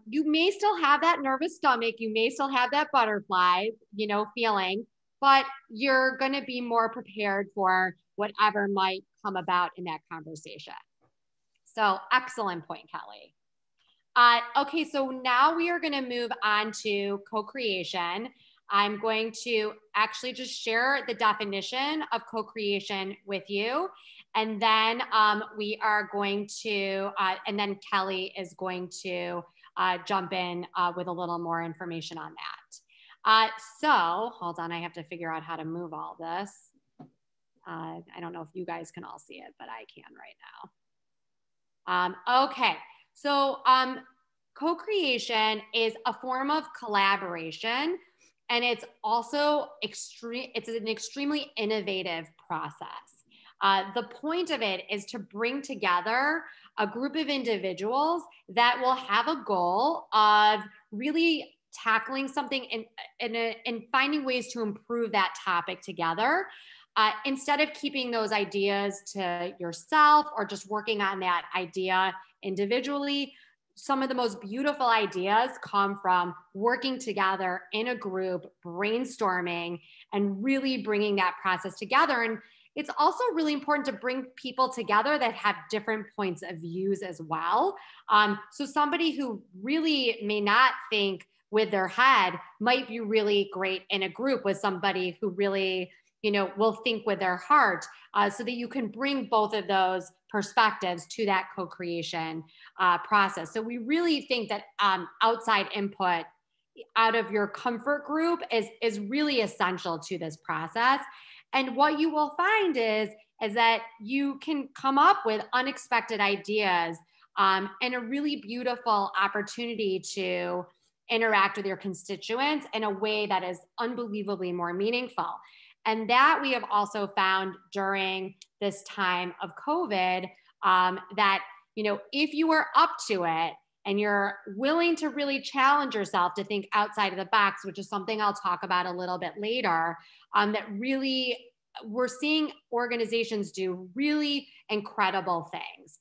you may still have that nervous stomach. You may still have that butterfly, you know, feeling, but you're going to be more prepared for whatever might come about in that conversation. So excellent point, Kelly. Okay, so now we are going to move on to co-creation. I'm going to actually just share the definition of co-creation with you. And then we are going to, and then Kelly is going to jump in with a little more information on that. So hold on, I have to figure out how to move all this. I don't know if you guys can all see it, but I can right now. Okay. So co-creation is a form of collaboration, and it's also it's an extremely innovative process. The point of it is to bring together a group of individuals that will have a goal of really tackling something and finding ways to improve that topic together. Instead of keeping those ideas to yourself or just working on that idea individually, some of the most beautiful ideas come from working together in a group, brainstorming, and really bringing that process together. And it's also really important to bring people together that have different points of views as well. So somebody who really may not think with their head might be really great in a group with somebody who really, you know, will think with their heart, so that you can bring both of those perspectives to that co-creation process. So we really think that outside input out of your comfort group is really essential to this process. And what you will find is that you can come up with unexpected ideas and a really beautiful opportunity to interact with your constituents in a way that is unbelievably more meaningful. And that we have also found during this time of COVID, that, you know, if you are up to it and you're willing to really challenge yourself to think outside of the box, which is something I'll talk about a little bit later, that really we're seeing organizations do really incredible things.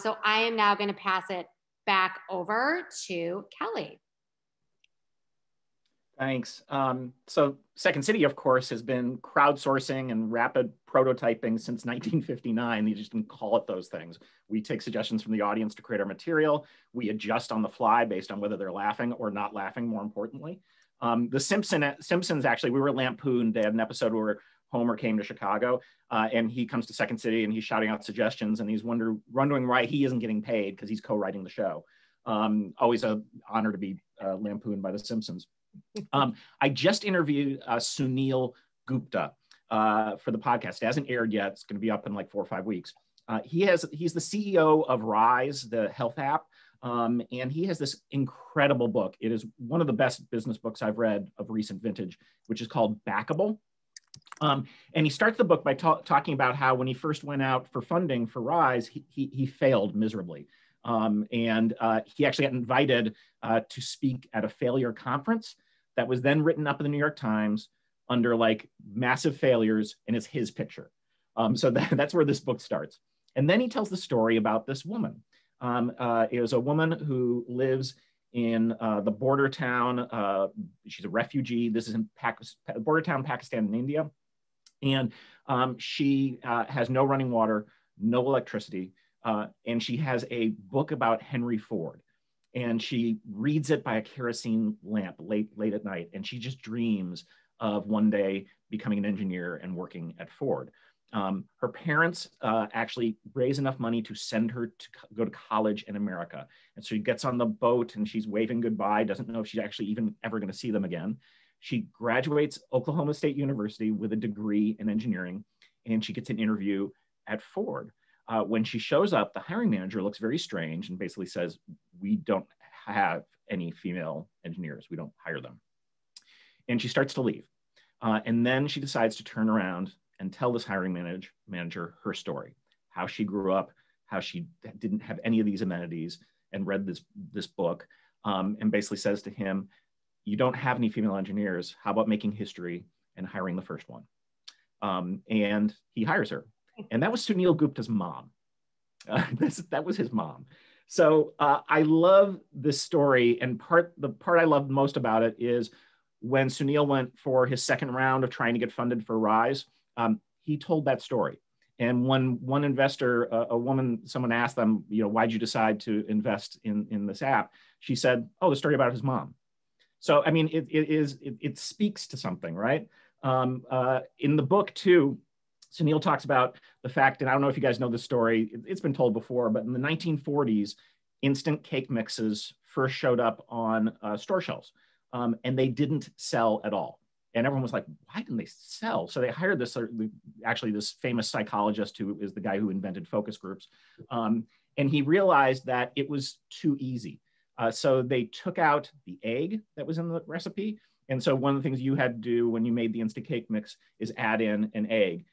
So I am now going to pass it back over to Kelly. Thanks. So Second City, of course, has been crowdsourcing and rapid prototyping since 1959. They just didn't call it those things. We take suggestions from the audience to create our material. We adjust on the fly based on whether they're laughing or not laughing, more importantly. The Simpsons, actually, we were lampooned. They had an episode where Homer came to Chicago and he comes to Second City and he's shouting out suggestions and he's wondering why he isn't getting paid because he's co-writing the show. Always an honor to be lampooned by the Simpsons. I just interviewed Sunil Gupta for the podcast. It hasn't aired yet. It's going to be up in like 4 or 5 weeks. He's the CEO of Rise, the health app, and he has this incredible book. It is one of the best business books I've read of recent vintage, which is called Backable. And he starts the book by talking about how when he first went out for funding for Rise, he failed miserably. And he actually got invited to speak at a failure conference that was then written up in the New York Times under like massive failures, and it's his picture. So that's where this book starts. And then he tells the story about this woman. It was a woman who lives in the border town. She's a refugee. This is in border town, Pakistan and India. And she has no running water, no electricity. And she has a book about Henry Ford. And she reads it by a kerosene lamp late at night. And she just dreams of one day becoming an engineer and working at Ford. Her parents actually raise enough money to send her to go to college in America. And so she gets on the boat and she's waving goodbye, doesn't know if she's actually even ever going to see them again. She graduates Oklahoma State University with a degree in engineering, and she gets an interview at Ford. When she shows up, the hiring manager looks very strange and basically says, we don't have any female engineers. We don't hire them. And she starts to leave. And then she decides to turn around and tell this hiring manager her story, how she grew up, how she didn't have any of these amenities and read this book, and basically says to him, you don't have any female engineers. How about making history and hiring the first one? And he hires her. And that was Sunil Gupta's mom. That was his mom. So I love this story. And the part I love most about it is when Sunil went for his second round of trying to get funded for Rise, he told that story. And when one investor, someone asked them, why'd you decide to invest in this app? She said, oh, the story about his mom. So, I mean, it speaks to something, right? In the book too, Sunil talks about the fact, and I don't know if you guys know this story, it's been told before, but in the 1940s, instant cake mixes first showed up on store shelves, and they didn't sell at all. And everyone was like, why didn't they sell? So they hired this famous psychologist who is the guy who invented focus groups. And he realized that it was too easy. So they took out the egg that was in the recipe. And so one of the things you had to do when you made the instant cake mix is add in an egg,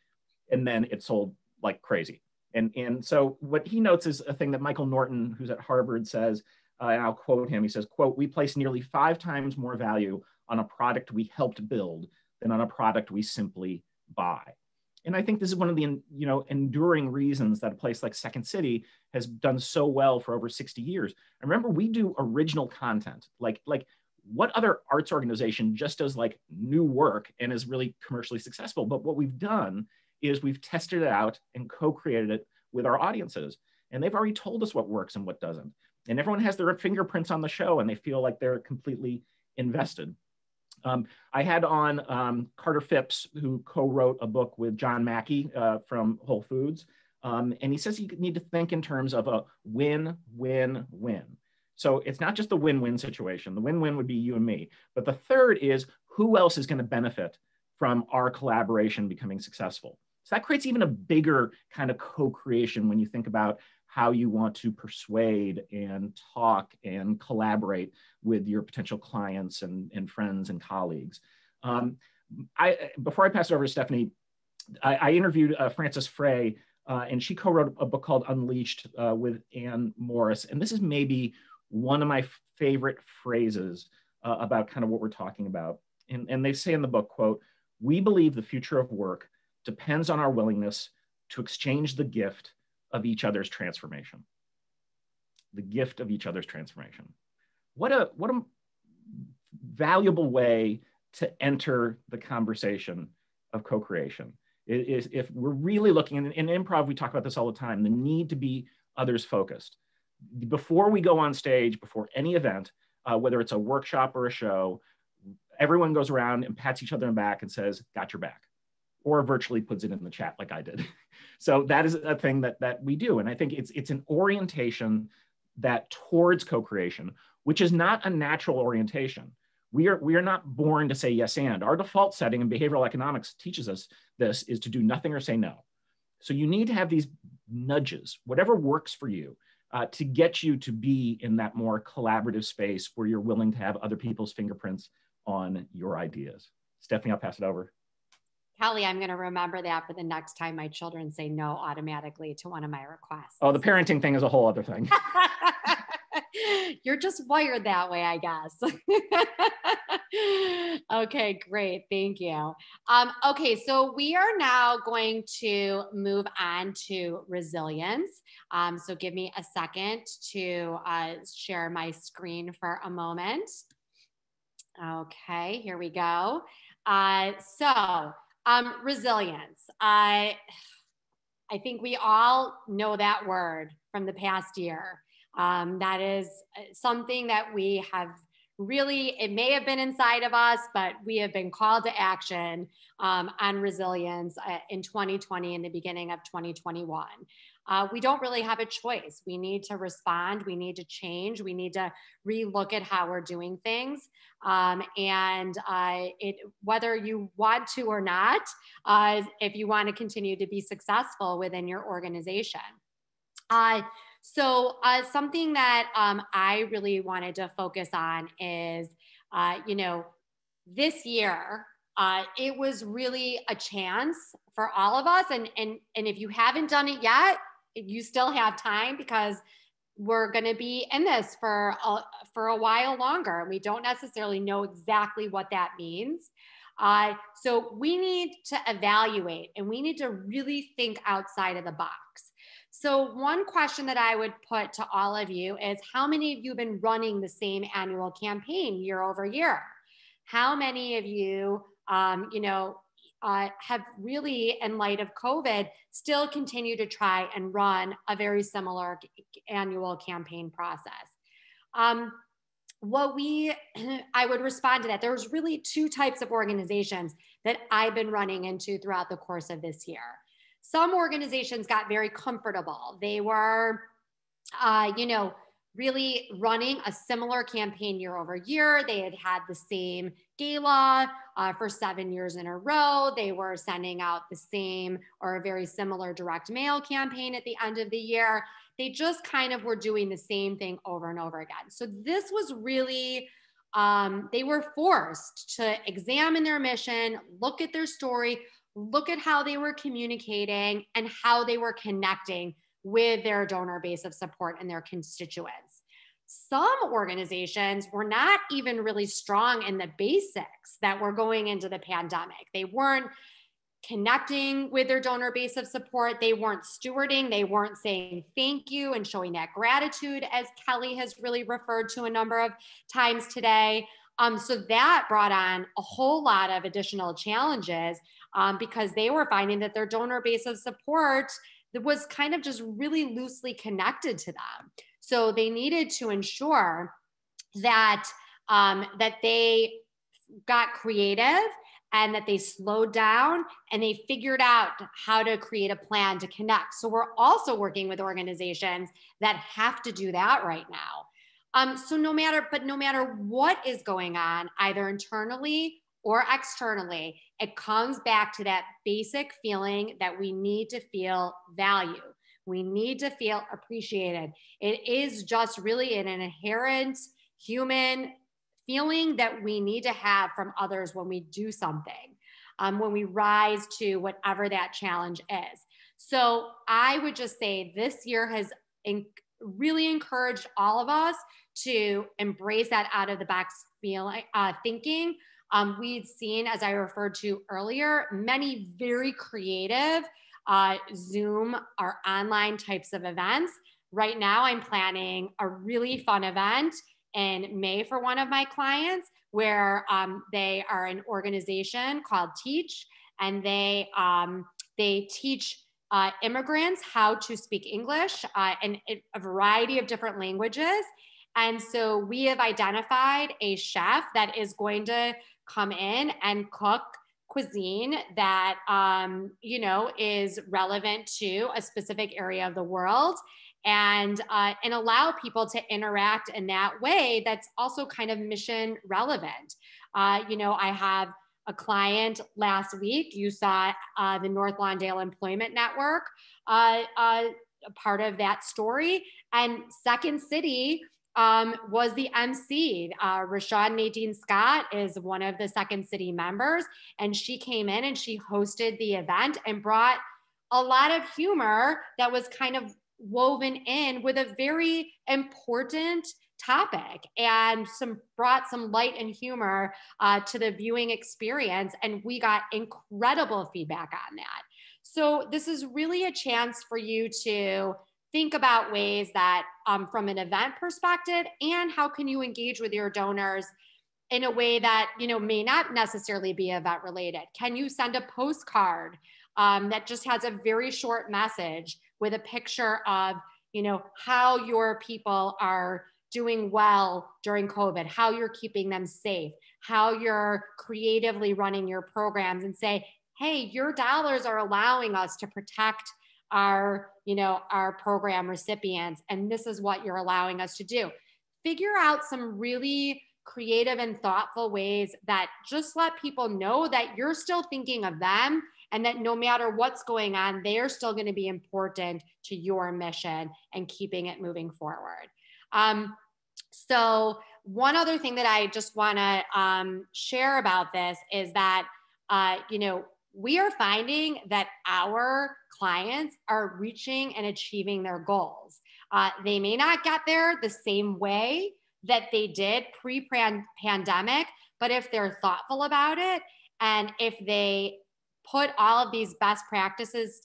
and then it sold like crazy. And so what he notes is a thing that Michael Norton, who's at Harvard, says, and I'll quote him, he says, quote, we place nearly 5 times more value on a product we helped build than on a product we simply buy. And I think this is one of the enduring reasons that a place like Second City has done so well for over 60 years. And remember, we do original content. Like what other arts organization just does like new work and is really commercially successful? But what we've done is we've tested it out and co-created it with our audiences. And they've already told us what works and what doesn't. And everyone has their fingerprints on the show and they feel like they're completely invested. I had on Carter Phipps, who co-wrote a book with John Mackey from Whole Foods. And he says you need to think in terms of a win-win-win. So it's not just the win-win situation. The win-win would be you and me. But the third is who else is going to benefit from our collaboration becoming successful. So that creates even a bigger kind of co-creation when you think about how you want to persuade and talk and collaborate with your potential clients and friends and colleagues. Before I pass it over to Stefanie, I interviewed Frances Frey, and she co-wrote a book called Unleashed with Anne Morris. And this is maybe one of my favorite phrases about kind of what we're talking about. And they say in the book, quote, we believe the future of work depends on our willingness to exchange the gift of each other's transformation. The gift of each other's transformation. What a valuable way to enter the conversation of co-creation. If we're really looking, in improv, we talk about this all the time, the need to be others focused. Before we go on stage, before any event, whether it's a workshop or a show, everyone goes around and pats each other on the back and says, got your back, or virtually puts it in the chat like I did. So that is a thing that we do. And I think it's an orientation that towards co-creation, which is not a natural orientation. We are not born to say yes and. Our default setting in behavioral economics teaches us this is to do nothing or say no. So you need to have these nudges, whatever works for you, to get you to be in that more collaborative space where you're willing to have other people's fingerprints on your ideas. Stefanie, I'll pass it over. Kelly, I'm going to remember that for the next time my children say no automatically to one of my requests. Oh, the parenting thing is a whole other thing. You're just wired that way, I guess. Okay, great. Thank you. Okay, so we are now going to move on to resilience. So give me a second to share my screen for a moment. Okay, here we go. Resilience. I think we all know that word from the past year. That is something that we have really, it may have been inside of us, but we have been called to action on resilience in 2020 and the beginning of 2021. We don't really have a choice. We need to respond. We need to change. We need to relook at how we're doing things. Whether you want to or not, if you want to continue to be successful within your organization. So something that I really wanted to focus on is, this year, it was really a chance for all of us. And if you haven't done it yet, you still have time, because we're going to be in this for a while longer. And we don't necessarily know exactly what that means. So we need to evaluate, and we need to really think outside of the box. So one question that I would put to all of you is, how many of you have been running the same annual campaign year over year? How many of you, have really, in light of COVID, still continue to try and run a very similar annual campaign process? I would respond to that. There's really two types of organizations that I've been running into throughout the course of this year. Some organizations got very comfortable. They were, really running a similar campaign year over year. They had had the same gala for 7 years in a row. They were sending out the same or a very similar direct mail campaign at the end of the year. They just kind of were doing the same thing over and over again. So this was really, they were forced to examine their mission, look at their story, look at how they were communicating and how they were connecting with their donor base of support and their constituents. Some organizations were not even really strong in the basics that were going into the pandemic. They weren't connecting with their donor base of support. They weren't stewarding. They weren't saying thank you and showing that gratitude, as Kelly has really referred to a number of times today. So that brought on a whole lot of additional challenges because they were finding that their donor base of support was kind of just really loosely connected to them. So they needed to ensure that, that they got creative and that they slowed down and they figured out how to create a plan to connect. So we're also working with organizations that have to do that right now. So no matter what is going on, either internally or externally, it comes back to that basic feeling that we need to feel value. We need to feel appreciated. It is just really an inherent human feeling that we need to have from others when we do something, when we rise to whatever that challenge is. So I would just say this year has really encouraged all of us to embrace that out of the box thinking. We've seen, as I referred to earlier, many very creative Zoom or online types of events. Right now, I'm planning a really fun event in May for one of my clients where they are an organization called Teach, and they teach immigrants how to speak English in a variety of different languages. And so we have identified a chef that is going to come in and cook cuisine that, is relevant to a specific area of the world, and allow people to interact in that way that's also kind of mission relevant. I have a client last week, you saw the North Lawndale Employment Network, part of that story, and Second City was the MC. Rashawn Nadine Scott is one of the Second City members, and she came in and she hosted the event and brought a lot of humor that was kind of woven in with a very important topic, and brought some light and humor to the viewing experience, and we got incredible feedback on that. So this is really a chance for you to think about ways that from an event perspective, and how can you engage with your donors in a way that may not necessarily be event related. Can you send a postcard that just has a very short message with a picture of you know, how your people are doing well during COVID, how you're keeping them safe, how you're creatively running your programs, and say, hey, your dollars are allowing us to protect our, you know, our program recipients, and this is what you're allowing us to do. Figure out some really creative and thoughtful ways that just let people know that you're still thinking of them, and that no matter what's going on, they're still going to be important to your mission and keeping it moving forward. So one other thing that I just want to share about this is that, you know, we are finding that our clients are reaching and achieving their goals. They may not get there the same way that they did pre-pandemic, but if they're thoughtful about it, and if they put all of these best practices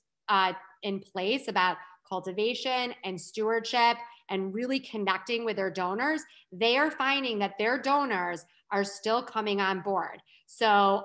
in place about cultivation and stewardship and really connecting with their donors, they are finding that their donors are still coming on board. So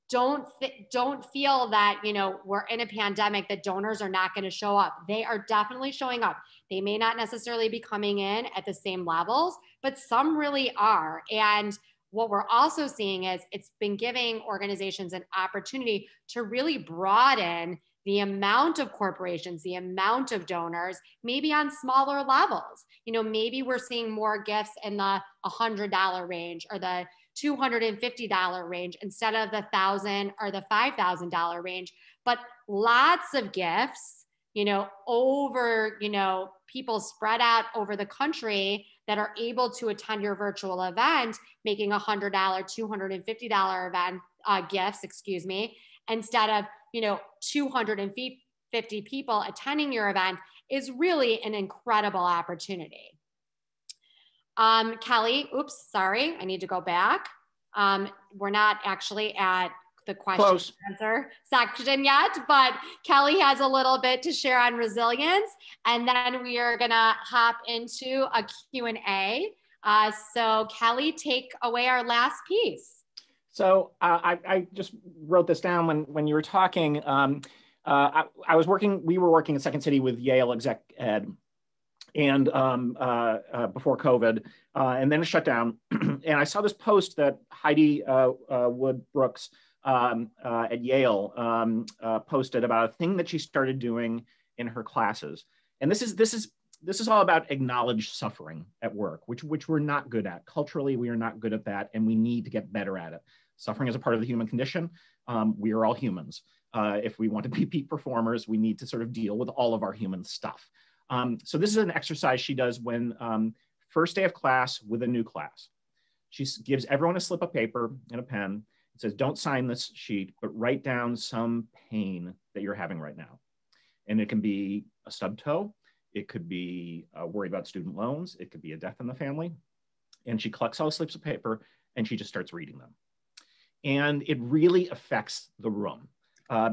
don't feel that, you know, we're in a pandemic, that donors are not going to show up. They are definitely showing up. They may not necessarily be coming in at the same levels, but some really are. And what we're also seeing is it's been giving organizations an opportunity to really broaden the amount of corporations, the amount of donors, maybe on smaller levels. You know, maybe we're seeing more gifts in the $100 range or the $250 range instead of the $1,000 or the $5,000 range, but lots of gifts, you know, over, you know, people spread out over the country that are able to attend your virtual event, making $100, $250 event gifts, excuse me, instead of, you know, 250 people attending your event is really an incredible opportunity. Kelly, oops, sorry, I need to go back. We're not actually at the question and answer section yet, but Kelly has a little bit to share on resilience, and then we are gonna hop into a Q&A. So Kelly, take away our last piece. So I just wrote this down when you were talking. We were working in Second City with Yale Exec Ed, and before COVID, and then it shut down. And I saw this post that Heidi Wood Brooks at Yale posted about a thing that she started doing in her classes. And this is all about acknowledged suffering at work, which we're not good at. Culturally, we are not good at that, and we need to get better at it. Suffering is a part of the human condition. We are all humans. If we want to be peak performers, we need to sort of deal with all of our human stuff. So this is an exercise she does when first day of class with a new class. She gives everyone a slip of paper and a pen. It says, don't sign this sheet, but write down some pain that you're having right now. And it can be a stubbed toe. It could be worried about student loans. It could be a death in the family. And she collects all the slips of paper and she just starts reading them. And it really affects the room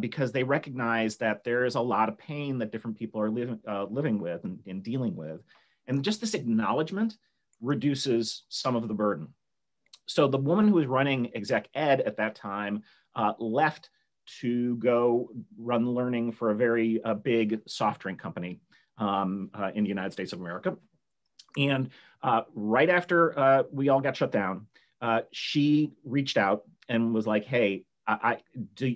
because they recognize that there is a lot of pain that different people are living with and dealing with. And just this acknowledgement reduces some of the burden. So the woman who was running Exec Ed at that time left to go run learning for a very big soft drink company in the United States of America. And right after we all got shut down, she reached out and was like, hey,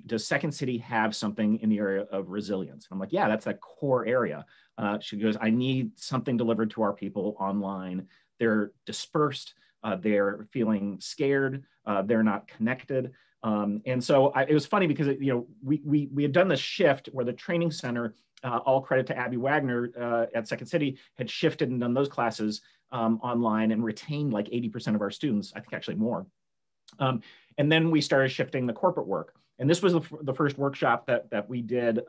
does Second City have something in the area of resilience? And I'm like, yeah, that's that core area. She goes, I need something delivered to our people online. They're dispersed. They're feeling scared. They're not connected. And so it was funny because we had done this shift where the training center, all credit to Abby Wagner at Second City, had shifted and done those classes online and retained like 80% of our students, I think actually more. And then we started shifting the corporate work. And this was the first workshop that we did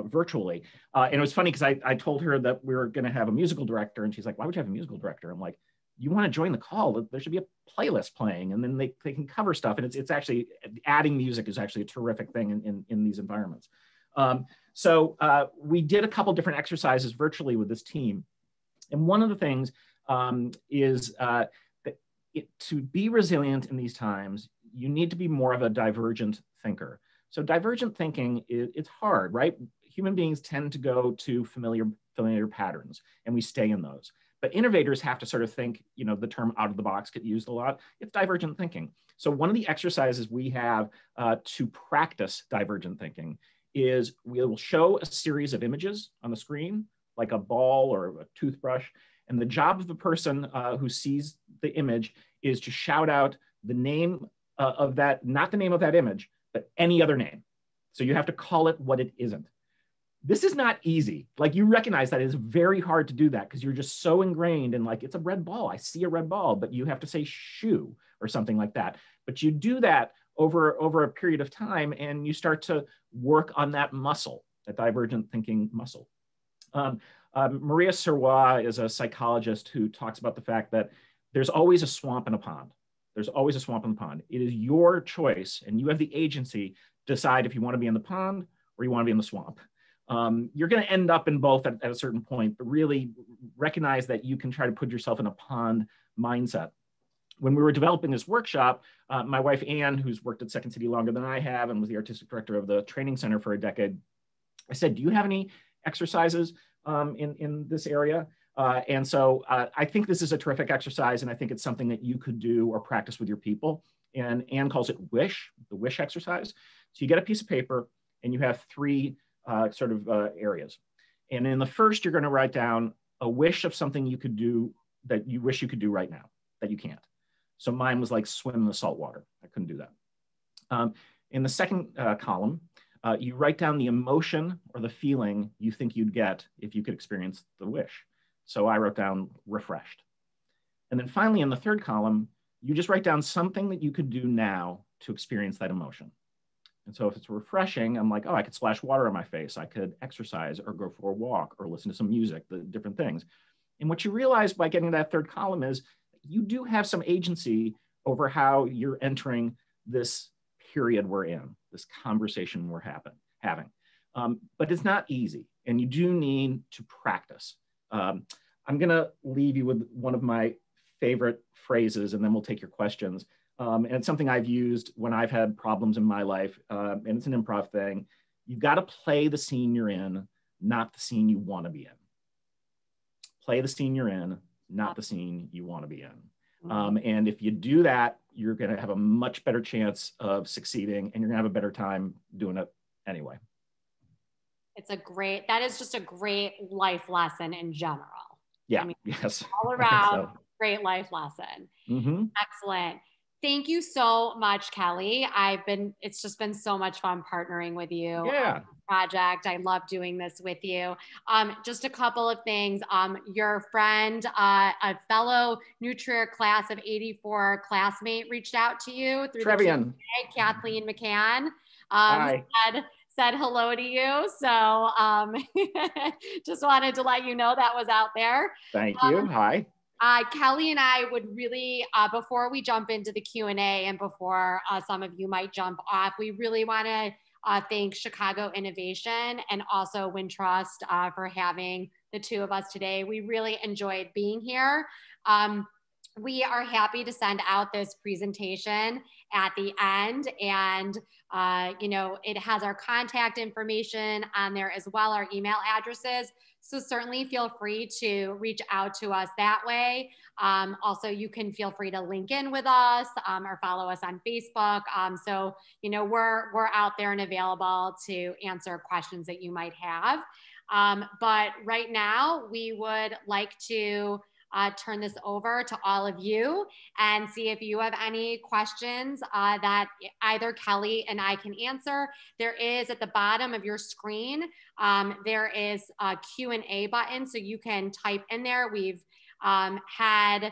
virtually. And it was funny because I told her that we were going to have a musical director, and she's like, why would you have a musical director? I'm like, you want to join the call, there should be a playlist playing, and then they can cover stuff. And it's actually, adding music is actually a terrific thing in these environments. So we did a couple different exercises virtually with this team. And one of the things is that to be resilient in these times, you need to be more of a divergent thinker. So divergent thinking, it's hard, right? Human beings tend to go to familiar familiar patterns, and we stay in those. But innovators have to sort of think, you know, the term out of the box get used a lot. It's divergent thinking. So one of the exercises we have to practice divergent thinking is we will show a series of images on the screen, like a ball or a toothbrush. And the job of the person who sees the image is to shout out the name of that, not the name of that image, but any other name. So you have to call it what it isn't. This is not easy. Like, you recognize that it's very hard to do that because you're just so ingrained in, like, it's a red ball. I see a red ball, but you have to say shoe or something like that. But you do that over a period of time, and you start to work on that muscle, that divergent thinking muscle. Maria Serrois is a psychologist who talks about the fact that there's always a swamp in a pond. There's always a swamp in the pond. It is your choice, and you have the agency to decide if you want to be in the pond or you want to be in the swamp. You're going to end up in both at a certain point, but really recognize that you can try to put yourself in a pond mindset. When we were developing this workshop, my wife, Anne, who's worked at Second City longer than I have and was the artistic director of the training center for a decade, I said, do you have any exercises in this area? And so I think this is a terrific exercise, and I think it's something that you could do or practice with your people. And Anne calls it WISH, the WISH exercise. So you get a piece of paper and you have three areas. And in the first, you're going to write down a wish of something you could do that you wish you could do right now, that you can't. So mine was like swim in the salt water. I couldn't do that. In the second column, you write down the emotion or the feeling you think you'd get if you could experience the wish. So I wrote down refreshed. And then finally, in the third column, you just write down something that you could do now to experience that emotion. And so if it's refreshing, I'm like, oh, I could splash water on my face. I could exercise or go for a walk or listen to some music, the different things. And what you realize by getting that third column is you do have some agency over how you're entering this period we're in, this conversation we're having. But it's not easy, and you do need to practice. I'm gonna leave you with one of my favorite phrases, and then we'll take your questions. And it's something I've used when I've had problems in my life, and it's an improv thing. You've got to play the scene you're in, not the scene you want to be in. Play the scene you're in, not the scene you want to be in. And if you do that, you're going to have a much better chance of succeeding, and you're going to have a better time doing it anyway. That is just a great life lesson in general. Yeah, I mean, yes. All around, great life lesson. Excellent. Thank you so much, Kelly. It's just been so much fun partnering with you on this project. I love doing this with you. Just a couple of things. Your friend, a fellow Nutrier class of 84 classmate reached out to you through Trevian. the Q&A, Kathleen McCann. Hi. Said hello to you. So just wanted to let you know that was out there. Thank you. Hi. Kelly and I would really, before we jump into the Q&A and before some of you might jump off, we really want to thank Chicago Innovation and also Wintrust for having the two of us today. We really enjoyed being here. We are happy to send out this presentation at the end, and it has our contact information on there as well, our email addresses. So certainly feel free to reach out to us that way. Also, you can feel free to link in with us or follow us on Facebook. So we're out there and available to answer questions that you might have. But right now, we would like to turn this over to all of you and see if you have any questions that either Kelly and I can answer. There is at the bottom of your screen, there is a Q&A button, so you can type in there. We've had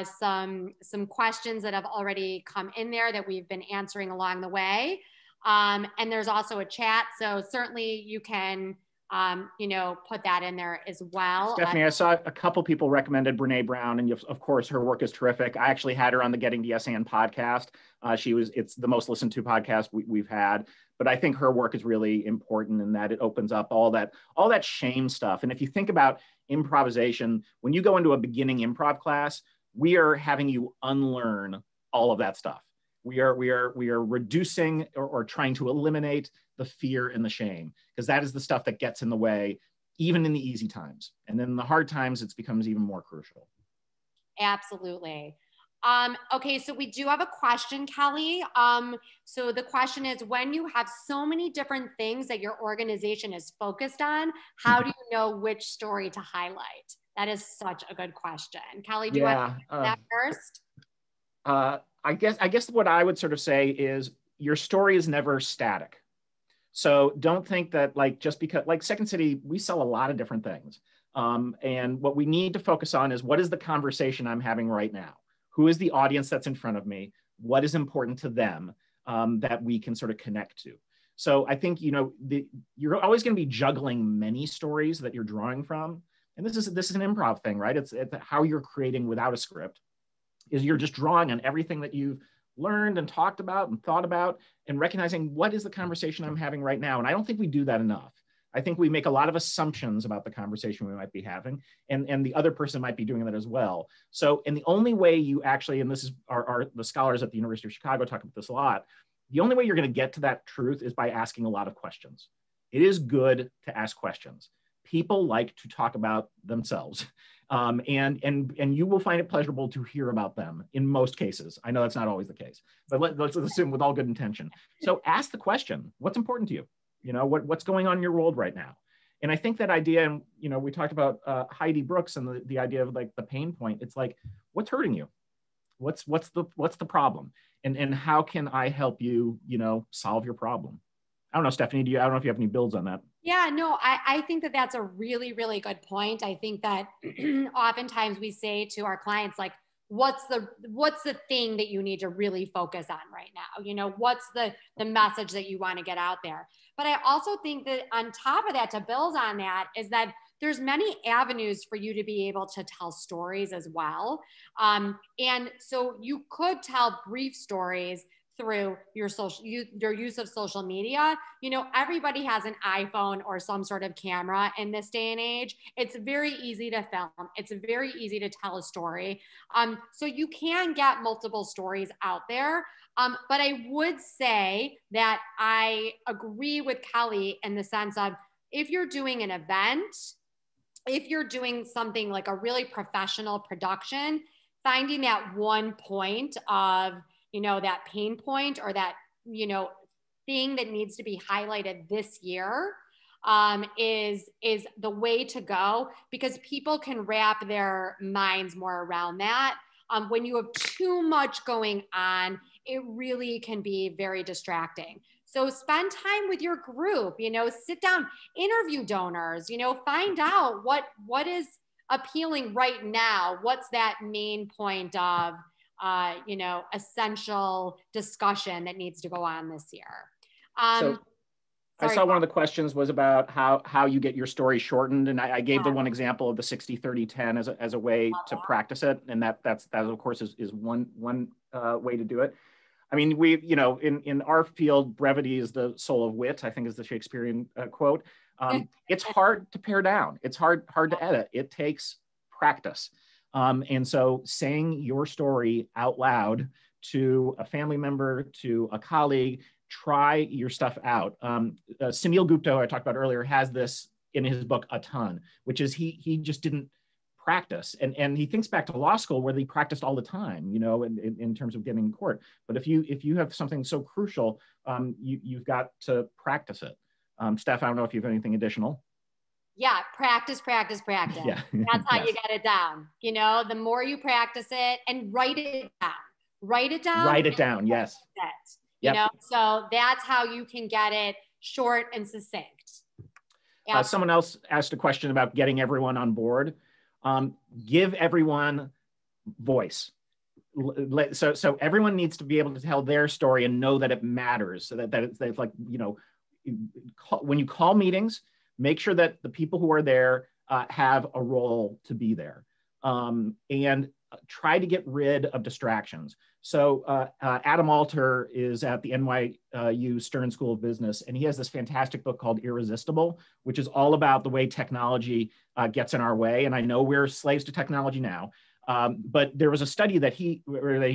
some questions that have already come in there that we've been answering along the way. And there's also a chat, so certainly you can put that in there as well. Stefanie, I saw a couple people recommended Brene Brown, and of course her work is terrific. I actually had her on the Getting DSN podcast. It's the most listened to podcast we've had, but I think her work is really important in that it opens up all that shame stuff. And if you think about improvisation, when you go into a beginning improv class, we are having you unlearn all of that stuff. We are reducing or trying to eliminate the fear and the shame, because that is the stuff that gets in the way even in the easy times. And then in the hard times, it becomes even more crucial. Absolutely. Okay, so we do have a question, Kelly. So the question is, when you have so many different things that your organization is focused on, how do you know which story to highlight? That is such a good question. Kelly, do you want to answer that first? I guess what I would sort of say is your story is never static. So don't think that like, just because like Second City, we sell a lot of different things. And what we need to focus on is, what is the conversation I'm having right now? Who is the audience that's in front of me? What is important to them that we can sort of connect to? So I think, you know, you're always going to be juggling many stories that you're drawing from. And this is an improv thing, right? It's how you're creating without a script, is you're just drawing on everything that you've learned and talked about and thought about, and recognizing what is the conversation I'm having right now. And I don't think we do that enough. I think we make a lot of assumptions about the conversation we might be having, and the other person might be doing that as well. So, and the only way you actually, and this is the scholars at the University of Chicago talk about this a lot, the only way you're going to get to that truth is by asking a lot of questions. It is good to ask questions. People like to talk about themselves, and you will find it pleasurable to hear about them in most cases. I know that's not always the case, but let's assume with all good intention. So ask the question, what's important to you? You know, what's going on in your world right now? And I think that idea, and you know, we talked about Heidi Brooks and the idea of like the pain point. It's like, what's hurting you? What's the problem? And how can I help you, you know, solve your problem? I don't know, Stefanie, I don't know if you have any builds on that. Yeah, no, I think that that's a really, really good point. I think that oftentimes we say to our clients, like, what's the thing that you need to really focus on right now? You know, what's the message that you want to get out there? But I also think that on top of that, to build on that, is that there's many avenues for you to be able to tell stories as well. And so you could tell brief stories through your use of social media. You know, everybody has an iPhone or some sort of camera in this day and age. It's very easy to film. It's very easy to tell a story. So you can get multiple stories out there. But I would say that I agree with Kelly in the sense of, if you're doing an event, if you're doing something like a really professional production, finding that one point of, you know, that pain point or that, you know, thing that needs to be highlighted this year is the way to go, because people can wrap their minds more around that. When you have too much going on, it really can be very distracting. So spend time with your group, you know, sit down, interview donors, you know, find out what is appealing right now. What's that main point of, you know, essential discussion that needs to go on this year. So I saw one of the questions was about how you get your story shortened. And I gave the one example of the 60-30-10 as a way to practice it. And that of course is one way to do it. I mean, you know, in our field, brevity is the soul of wit, I think is the Shakespearean quote. It's hard to pare down. It's hard to edit. It takes practice. And so saying your story out loud to a family member, to a colleague, try your stuff out. Sunil Gupta, who I talked about earlier, has this in his book a ton, which is he just didn't practice. And he thinks back to law school where they practiced all the time, you know, in terms of getting in court. But if you have something so crucial, you've got to practice it. Steph, I don't know if you have anything additional. Yeah, practice. Yeah. That's how you get it down. You know, the more you practice it, and write it down. Write it down, yes. You know, so that's how you can get it short and succinct. Someone else asked a question about getting everyone on board. Give everyone voice. So everyone needs to be able to tell their story and know that it matters. So that it's like, you know, when you call meetings, make sure that the people who are there have a role to be there, and try to get rid of distractions. So Adam Alter is at the NYU Stern School of Business, and he has this fantastic book called Irresistible, which is all about the way technology gets in our way. And I know we're slaves to technology now, but there was a study that he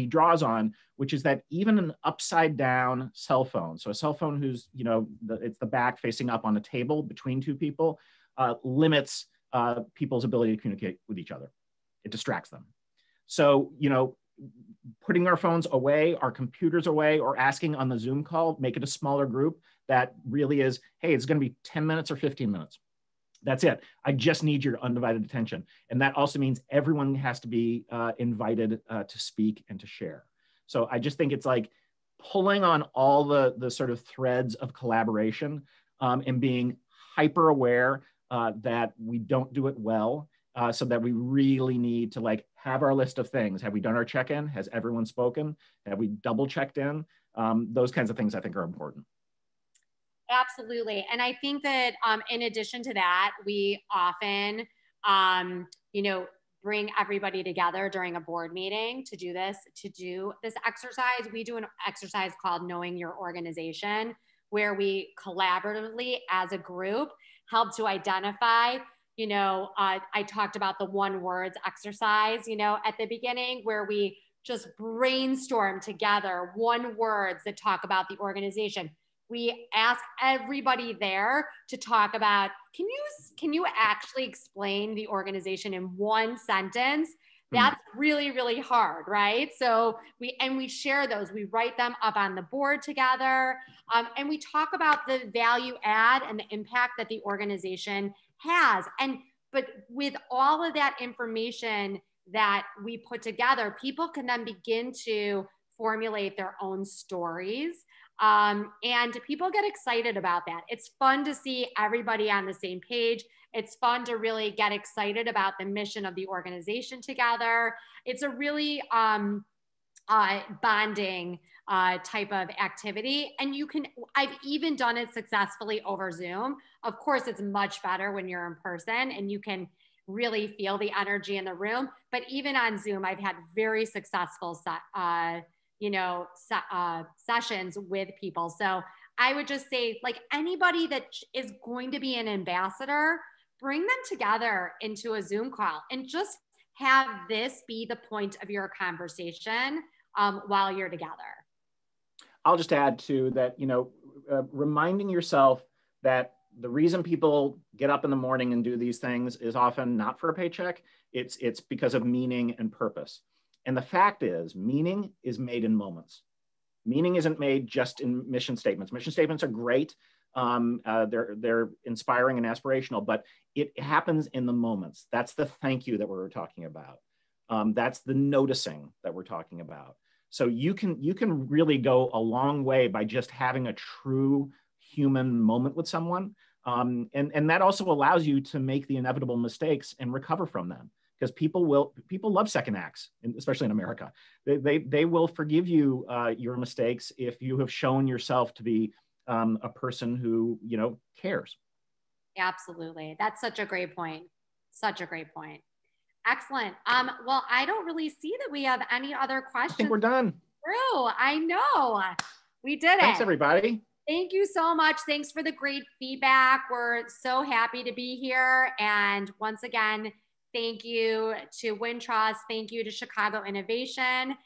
draws on, which is that even an upside down cell phone, so a cell phone whose, you know, it's the back facing up on a table between two people, limits people's ability to communicate with each other. It distracts them. So, you know, putting our phones away, our computers away, or asking on the Zoom call, make it a smaller group that really is, hey, it's going to be 10 minutes or 15 minutes. That's it. I just need your undivided attention. And that also means everyone has to be invited to speak and to share. So I just think it's like pulling on all the sort of threads of collaboration and being hyper aware that we don't do it well, so that we really need to like have our list of things. Have we done our check-in? Has everyone spoken? Have we double checked in? Those kinds of things I think are important. Absolutely. And I think that in addition to that, we often, you know, bring everybody together during a board meeting to do this exercise. We do an exercise called Knowing Your Organization, where we collaboratively as a group help to identify, you know, I talked about the one words exercise, you know, at the beginning, where we just brainstorm together one words that talk about the organization. We ask everybody there to talk about, can you actually explain the organization in one sentence? That's really, really hard, right? So we share those, we write them up on the board together, and we talk about the value add and the impact that the organization has. But with all of that information that we put together, people can then begin to formulate their own stories. And people get excited about that. It's fun to see everybody on the same page. It's fun to really get excited about the mission of the organization together. It's a really bonding type of activity. And I've even done it successfully over Zoom. Of course, it's much better when you're in person and you can really feel the energy in the room. But even on Zoom, I've had very successful sessions with people. So I would just say, like, anybody that is going to be an ambassador, bring them together into a Zoom call and just have this be the point of your conversation while you're together. I'll just add to that, you know, reminding yourself that the reason people get up in the morning and do these things is often not for a paycheck. It's because of meaning and purpose. And the fact is, meaning is made in moments. Meaning isn't made just in mission statements. Mission statements are great. They're inspiring and aspirational, but it happens in the moments. That's the thank you that we were talking about. That's the noticing that we're talking about. So you can really go a long way by just having a true human moment with someone. And that also allows you to make the inevitable mistakes and recover from them. Because people love second acts, especially in America. They will forgive you your mistakes if you have shown yourself to be a person who, you know, cares. Absolutely. That's such a great point. Such a great point. Excellent. Well, I don't really see that we have any other questions. I think we're done. True. I know. We did it. Thanks, everybody. Thank you so much. Thanks for the great feedback. We're so happy to be here. And once again, thank you to Wintrust. Thank you to Chicago Innovation.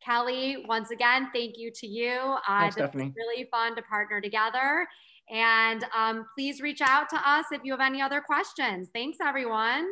Kelly, once again, thank you to you. Thanks, this Stefanie. was really fun to partner together. And please reach out to us if you have any other questions. Thanks, everyone.